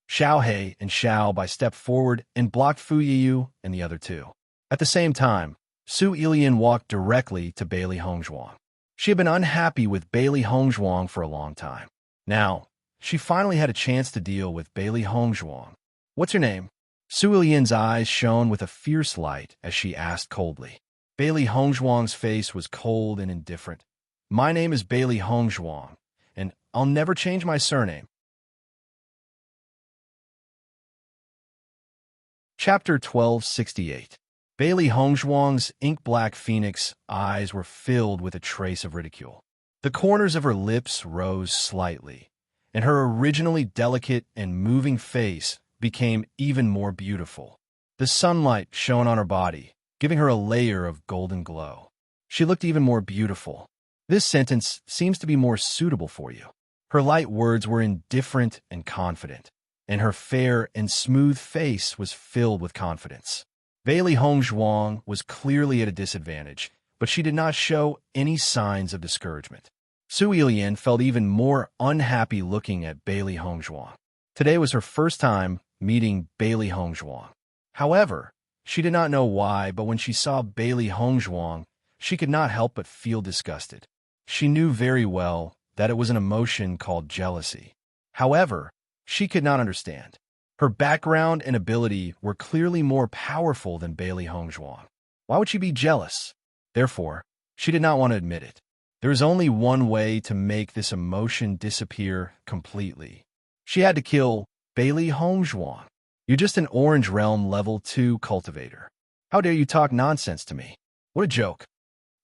Xiao He and Xiao Bai stepped forward and blocked Fu Yiyu and the other two. At the same time, Su Ilian walked directly to Bailey Hongzhuang. She had been unhappy with Bailey Hongzhuang for a long time. Now, she finally had a chance to deal with Bailey Hongzhuang. "What's your name?" Su Ilian's eyes shone with a fierce light as she asked coldly. Bailey Hongzhuang's face was cold and indifferent. "My name is Bailey Hongzhuang, and I'll never change my surname." Chapter 1268. Bailey Hongzhuang's ink-black phoenix eyes were filled with a trace of ridicule. The corners of her lips rose slightly, and her originally delicate and moving face became even more beautiful. The sunlight shone on her body, giving her a layer of golden glow. She looked even more beautiful. "This sentence seems to be more suitable for you." Her light words were indifferent and confident, and her fair and smooth face was filled with confidence. Bailey Hongzhuang was clearly at a disadvantage, but she did not show any signs of discouragement. Su Ilian felt even more unhappy looking at Bailey Hongzhuang. Today was her first time meeting Bailey Hongzhuang. However, she did not know why, but when she saw Bailey Hongzhuang, she could not help but feel disgusted. She knew very well that it was an emotion called jealousy. However, she could not understand. Her background and ability were clearly more powerful than Bailey Hongzhuang. Why would she be jealous? Therefore, she did not want to admit it. There is only one way to make this emotion disappear completely. She had to kill Bailey Hongzhuang. "You're just an Orange Realm level 2 cultivator. How dare you talk nonsense to me? What a joke."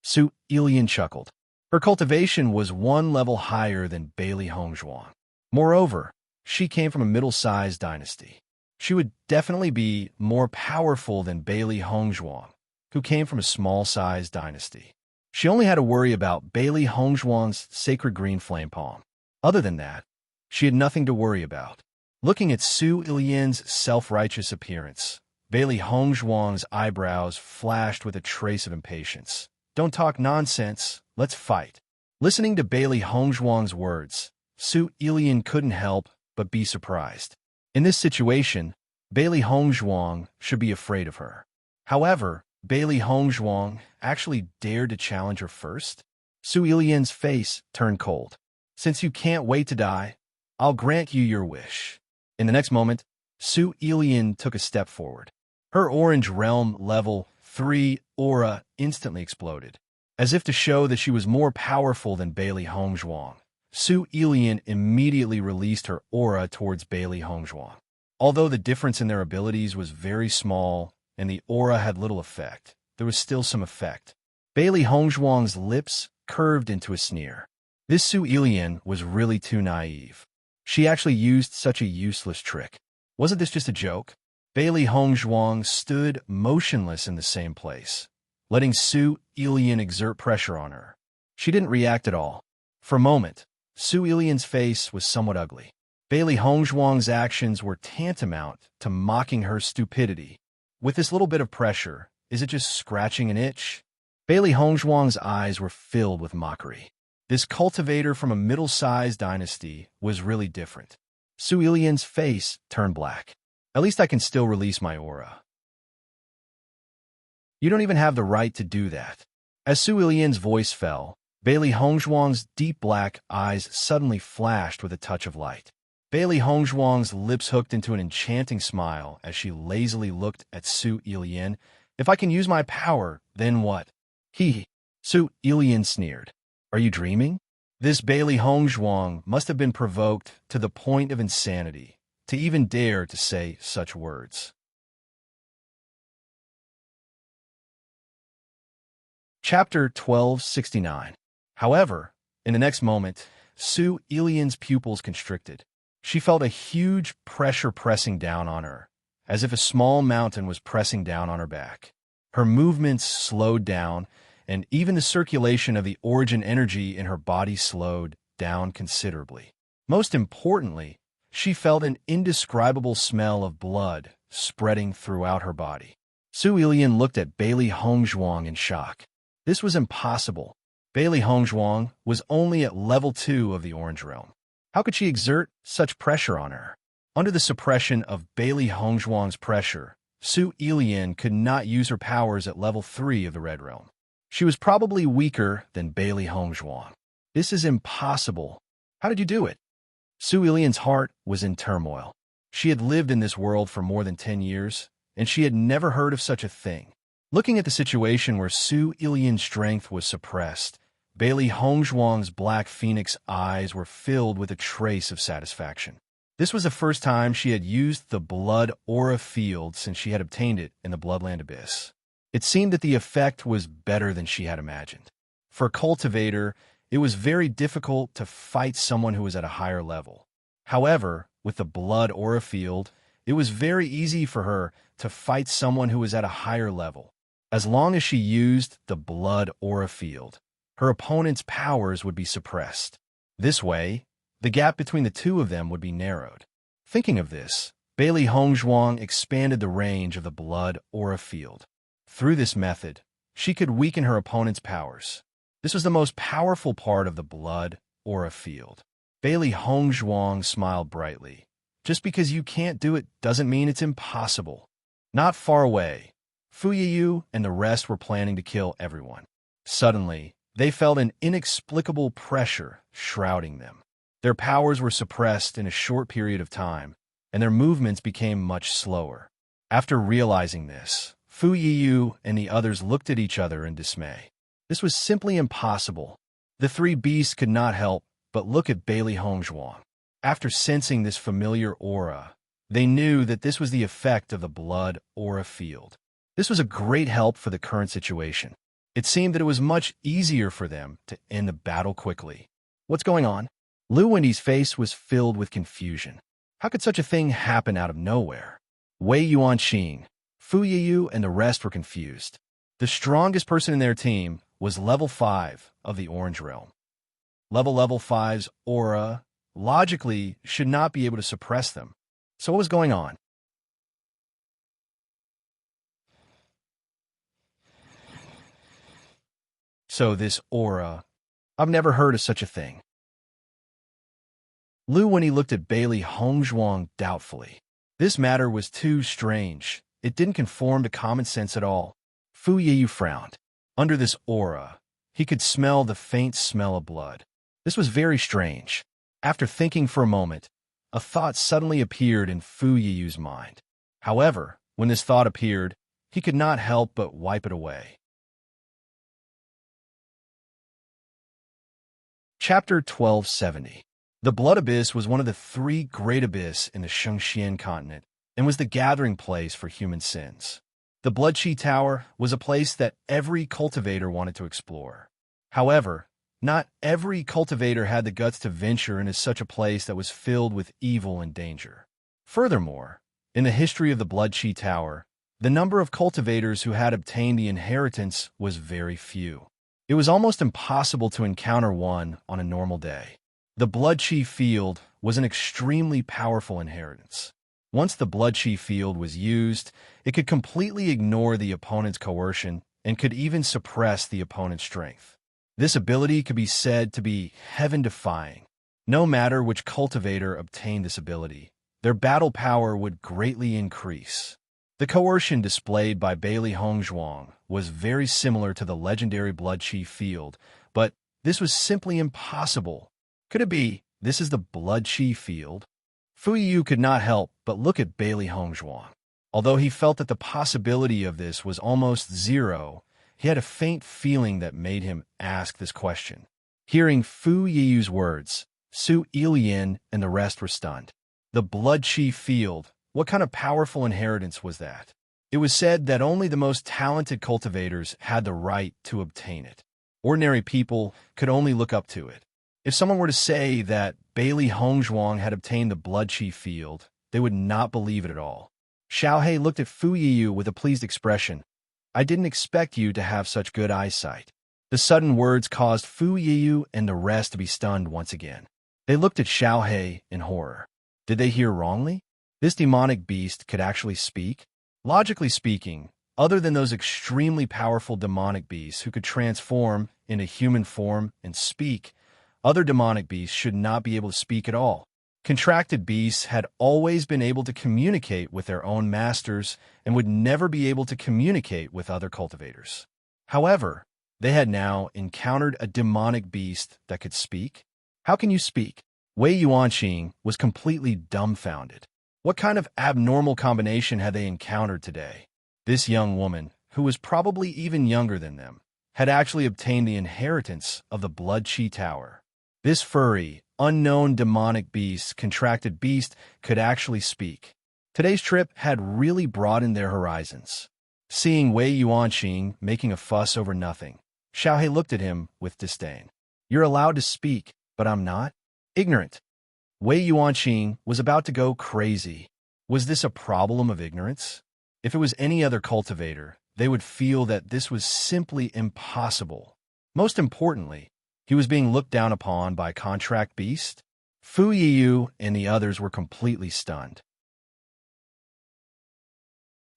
Su Ilian chuckled. Her cultivation was one level higher than Bailey Hongzhuang. Moreover, she came from a middle-sized dynasty. She would definitely be more powerful than Bailey Hongzhuang, who came from a small-sized dynasty. She only had to worry about Bailey Hongzhuang's sacred green flame palm. Other than that, she had nothing to worry about. Looking at Su Ilian's self-righteous appearance, Bailey Hongzhuang's eyebrows flashed with a trace of impatience. "Don't talk nonsense, let's fight." Listening to Bailey Hongzhuang's words, Su Ilian couldn't help but be surprised. In this situation, Bailey Hongzhuang should be afraid of her. However, Bailey Hongzhuang actually dared to challenge her first. Su Ilian's face turned cold. "Since you can't wait to die, I'll grant you your wish." In the next moment, Su Ilian took a step forward. Her Orange Realm level 3 aura instantly exploded. As if to show that she was more powerful than Bailey Hongzhuang, Su Ilian immediately released her aura towards Bailey Hongzhuang. Although the difference in their abilities was very small and the aura had little effect, there was still some effect. Bailey Hongzhuang's lips curved into a sneer. This Su Ilian was really too naive. She actually used such a useless trick. Wasn't this just a joke? Bailey Hongzhuang stood motionless in the same place, letting Su Ilian exert pressure on her. She didn't react at all. For a moment, Su Ilian's face was somewhat ugly. Bailey Hongzhuang's actions were tantamount to mocking her stupidity. With this little bit of pressure, is it just scratching an itch? Bailey Hongzhuang's eyes were filled with mockery. This cultivator from a middle-sized dynasty was really different. Su Ilian's face turned black. "At least I can still release my aura." "You don't even have the right to do that." As Su Ilian's voice fell, Bailey Hongzhuang's deep black eyes suddenly flashed with a touch of light. Bailey Hongzhuang's lips hooked into an enchanting smile as she lazily looked at Su Ilian. "If I can use my power, then what?" Su Ilian sneered. "Are you dreaming?" This Bailey Hongzhuang must have been provoked to the point of insanity to even dare to say such words. Chapter 1269. However, in the next moment, Su Ilian's pupils constricted. She felt a huge pressure pressing down on her, as if a small mountain was pressing down on her back. Her movements slowed down, and even the circulation of the origin energy in her body slowed down considerably. Most importantly, she felt an indescribable smell of blood spreading throughout her body. Su Ilian looked at Bailey Hongzhuang in shock. This was impossible. Bailey Hongzhuang was only at level 2 of the Orange Realm. How could she exert such pressure on her? Under the suppression of Bailey Hongzhuang's pressure, Su Ilian could not use her powers at level 3 of the Red Realm. She was probably weaker than Bailey Hongzhuang. This is impossible. How did you do it? Su Ilian's heart was in turmoil. She had lived in this world for more than 10 years, and she had never heard of such a thing. Looking at the situation where Su Ilian's strength was suppressed, Bailey Hongzhuang's black phoenix eyes were filled with a trace of satisfaction. This was the first time she had used the blood aura field since she had obtained it in the Bloodland Abyss. It seemed that the effect was better than she had imagined. For a cultivator, it was very difficult to fight someone who was at a higher level. However, with the blood aura field, it was very easy for her to fight someone who was at a higher level. As long as she used the blood aura field, her opponent's powers would be suppressed. This way, the gap between the two of them would be narrowed. Thinking of this, Bailey Hongzhuang expanded the range of the blood aura field. Through this method, she could weaken her opponent's powers. This was the most powerful part of the blood aura field. Bailey Hongzhuang smiled brightly. Just because you can't do it doesn't mean it's impossible. Not far away, Fu Yiyu and the rest were planning to kill everyone. Suddenly, they felt an inexplicable pressure shrouding them. Their powers were suppressed in a short period of time, and their movements became much slower. After realizing this, Fu Yiyu and the others looked at each other in dismay. This was simply impossible. The three beasts could not help but look at Bailey Hongzhuang. After sensing this familiar aura, they knew that this was the effect of the blood aura field. This was a great help for the current situation. It seemed that it was much easier for them to end the battle quickly. What's going on? Lu Wendy's face was filled with confusion. How could such a thing happen out of nowhere? Wei Yuanqing, Fu Yiyu, and the rest were confused. The strongest person in their team was level 5 of the Orange Realm. Level 5's aura, logically, should not be able to suppress them. So what was going on? So this aura, I've never heard of such a thing. Lu Wendy looked at Bailey Hongzhuang doubtfully. This matter was too strange. It didn't conform to common sense at all. Fu Yiyu frowned. Under this aura, he could smell the faint smell of blood. This was very strange. After thinking for a moment, a thought suddenly appeared in Fu Yiyu's mind. However, when this thought appeared, he could not help but wipe it away. Chapter 1270. The Blood Abyss was one of the 3 great abyss in the Shengxian continent and was the gathering place for human sins. The Blood Chi Tower was a place that every cultivator wanted to explore. However, not every cultivator had the guts to venture into such a place that was filled with evil and danger. Furthermore, in the history of the Blood Chi Tower, the number of cultivators who had obtained the inheritance was very few. It was almost impossible to encounter one on a normal day. The Blood Chi Field was an extremely powerful inheritance. Once the Blood Chi Field was used, it could completely ignore the opponent's coercion and could even suppress the opponent's strength. This ability could be said to be heaven-defying. No matter which cultivator obtained this ability, their battle power would greatly increase. The coercion displayed by Bailey Hongzhuang was very similar to the legendary Blood Chi Field, but this was simply impossible. Could it be this is the Blood Chi Field? Fu Yiyu could not help but look at Bailey Hongzhuang. Although he felt that the possibility of this was almost zero, he had a faint feeling that made him ask this question. Hearing Fu Yiyu's words, Su Ilian and the rest were stunned. The Blood Chi Field, what kind of powerful inheritance was that? It was said that only the most talented cultivators had the right to obtain it. Ordinary people could only look up to it. If someone were to say that Bailey Hongzhuang had obtained the Blood Chi field, they would not believe it at all. Xiao He looked at Fu Yiyu with a pleased expression. I didn't expect you to have such good eyesight. The sudden words caused Fu Yiyu and the rest to be stunned once again. They looked at Xiao He in horror. Did they hear wrongly? This demonic beast could actually speak? Logically speaking, other than those extremely powerful demonic beasts who could transform into human form and speak, other demonic beasts should not be able to speak at all. Contracted beasts had always been able to communicate with their own masters and would never be able to communicate with other cultivators. However, they had now encountered a demonic beast that could speak. How can you speak? Wei Yuanqing was completely dumbfounded. What kind of abnormal combination had they encountered today? This young woman, who was probably even younger than them, had actually obtained the inheritance of the Blood Chi Tower. This furry, unknown demonic beast, contracted beast, could actually speak. Today's trip had really broadened their horizons. Seeing Wei Yuanqing making a fuss over nothing, Xiao He looked at him with disdain. You're allowed to speak, but I'm not? Ignorant. Wei Yuanqing was about to go crazy. Was this a problem of ignorance? If it was any other cultivator, they would feel that this was simply impossible. Most importantly, he was being looked down upon by a contract beast. Fu Yiyu and the others were completely stunned.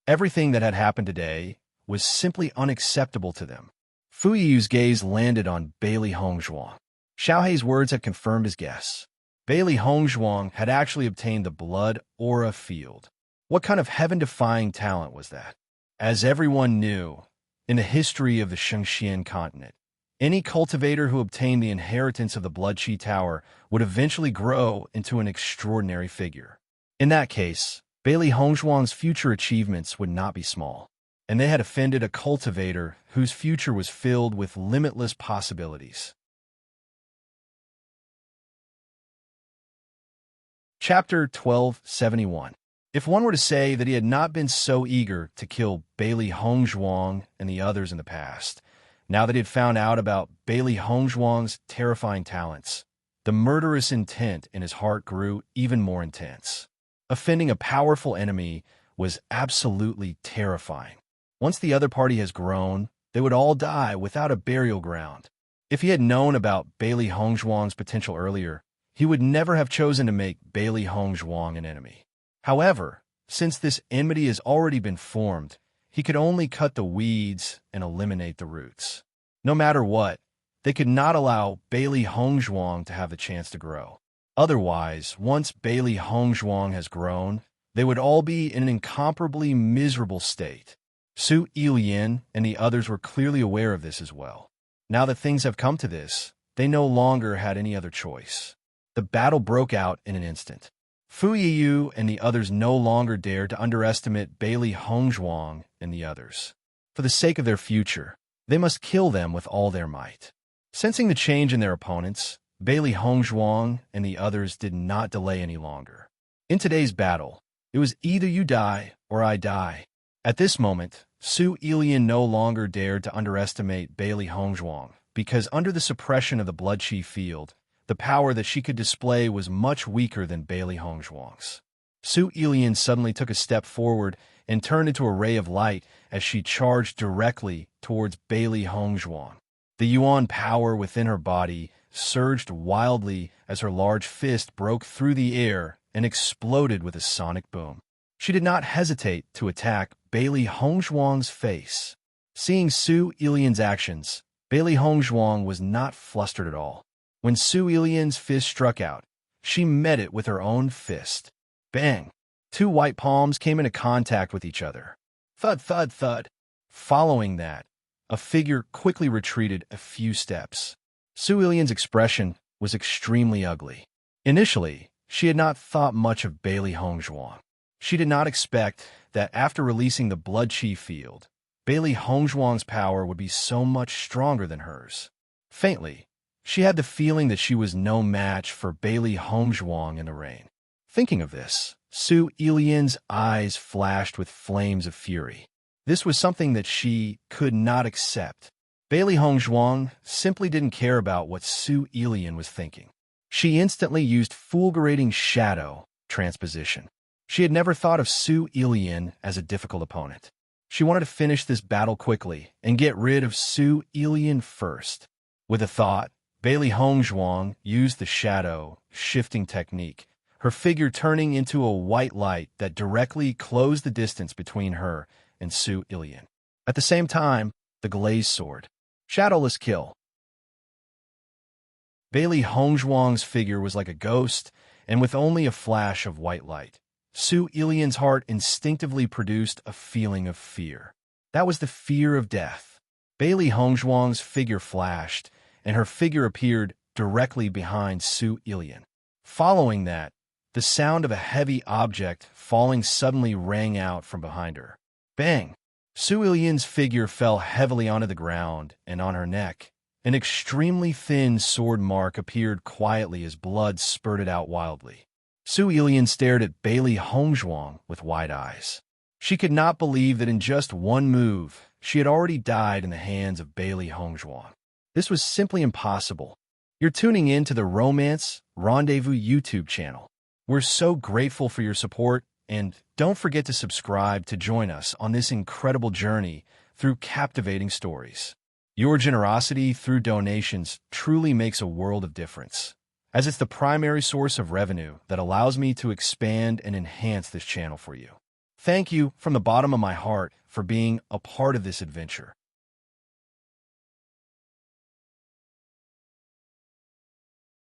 Everything that had happened today was simply unacceptable to them. Fu Yiyu's gaze landed on Bailey Hongzhuang. Xiao He's words had confirmed his guess. Bailey Hongzhuang had actually obtained the Blood Aura Field. What kind of heaven-defying talent was that? As everyone knew, in the history of the Shengxian continent, any cultivator who obtained the inheritance of the Blood Chi Tower would eventually grow into an extraordinary figure. In that case, Bailey Hongzhuang's future achievements would not be small, and they had offended a cultivator whose future was filled with limitless possibilities. Chapter 1271. If one were to say that he had not been so eager to kill Bailey Hongzhuang and the others in the past, now that he had found out about Bailey Hongzhuang's terrifying talents, the murderous intent in his heart grew even more intense. Offending a powerful enemy was absolutely terrifying. Once the other party has grown, they would all die without a burial ground. If he had known about Bailey Hongzhuang's potential earlier, he would never have chosen to make Bailey Hongzhuang an enemy. However, since this enmity has already been formed, he could only cut the weeds and eliminate the roots. No matter what, they could not allow Bailey Hongzhuang to have the chance to grow. Otherwise, once Bailey Hongzhuang has grown, they would all be in an incomparably miserable state. Su Ilian and the others were clearly aware of this as well. Now that things have come to this, they no longer had any other choice. The battle broke out in an instant. Fu Yiyu and the others no longer dared to underestimate Bailey Hongzhuang and the others. For the sake of their future, they must kill them with all their might. Sensing the change in their opponents, Bailey Hongzhuang and the others did not delay any longer. In today's battle, it was either you die or I die. At this moment, Su Ilian no longer dared to underestimate Bailey Hongzhuang, because under the suppression of the Blood Chi field, the power that she could display was much weaker than Bailey Hongzhuang's. Su Ilian suddenly took a step forward and turned into a ray of light as she charged directly towards Bailey Hongzhuang. The Yuan power within her body surged wildly as her large fist broke through the air and exploded with a sonic boom. She did not hesitate to attack Bailey Hongzhuang's face. Seeing Su Ilian's actions, Bailey Hongzhuang was not flustered at all. When Su Ilian's fist struck out, she met it with her own fist. Bang! Two white palms came into contact with each other. Thud, thud, thud. Following that, a figure quickly retreated a few steps. Su Ilian's expression was extremely ugly. Initially, she had not thought much of Bailey Hongzhuang. She did not expect that after releasing the Blood Chi field, Bailey Hongzhuang's power would be so much stronger than hers. Faintly, she had the feeling that she was no match for Bailey Hongzhuang in the rain. Thinking of this, Su Ilian's eyes flashed with flames of fury. This was something that she could not accept. Bailey Hongzhuang simply didn't care about what Su Ilian was thinking. She instantly used fulgurating shadow transposition. She had never thought of Su Ilian as a difficult opponent. She wanted to finish this battle quickly and get rid of Su Ilian first. With a thought, Bailey Hongzhuang used the shadow shifting technique, her figure turning into a white light that directly closed the distance between her and Su Ilian. At the same time, the glazed sword. Shadowless kill. Bailey Hongzhuang's figure was like a ghost, and with only a flash of white light. Su Ilian's heart instinctively produced a feeling of fear. That was the fear of death. Bailey Hongzhuang's figure flashed, and her figure appeared directly behind Su Ilian. Following that, the sound of a heavy object falling suddenly rang out from behind her. Bang! Su Ilian's figure fell heavily onto the ground, and on her neck, an extremely thin sword mark appeared quietly as blood spurted out wildly. Su Ilian stared at Bailey Hongzhuang with wide eyes. She could not believe that in just one move, she had already died in the hands of Bailey Hongzhuang. This was simply impossible. You're tuning in to the Romance Rendezvous YouTube channel. We're so grateful for your support, and don't forget to subscribe to join us on this incredible journey through captivating stories. Your generosity through donations truly makes a world of difference, as it's the primary source of revenue that allows me to expand and enhance this channel for you. Thank you from the bottom of my heart for being a part of this adventure.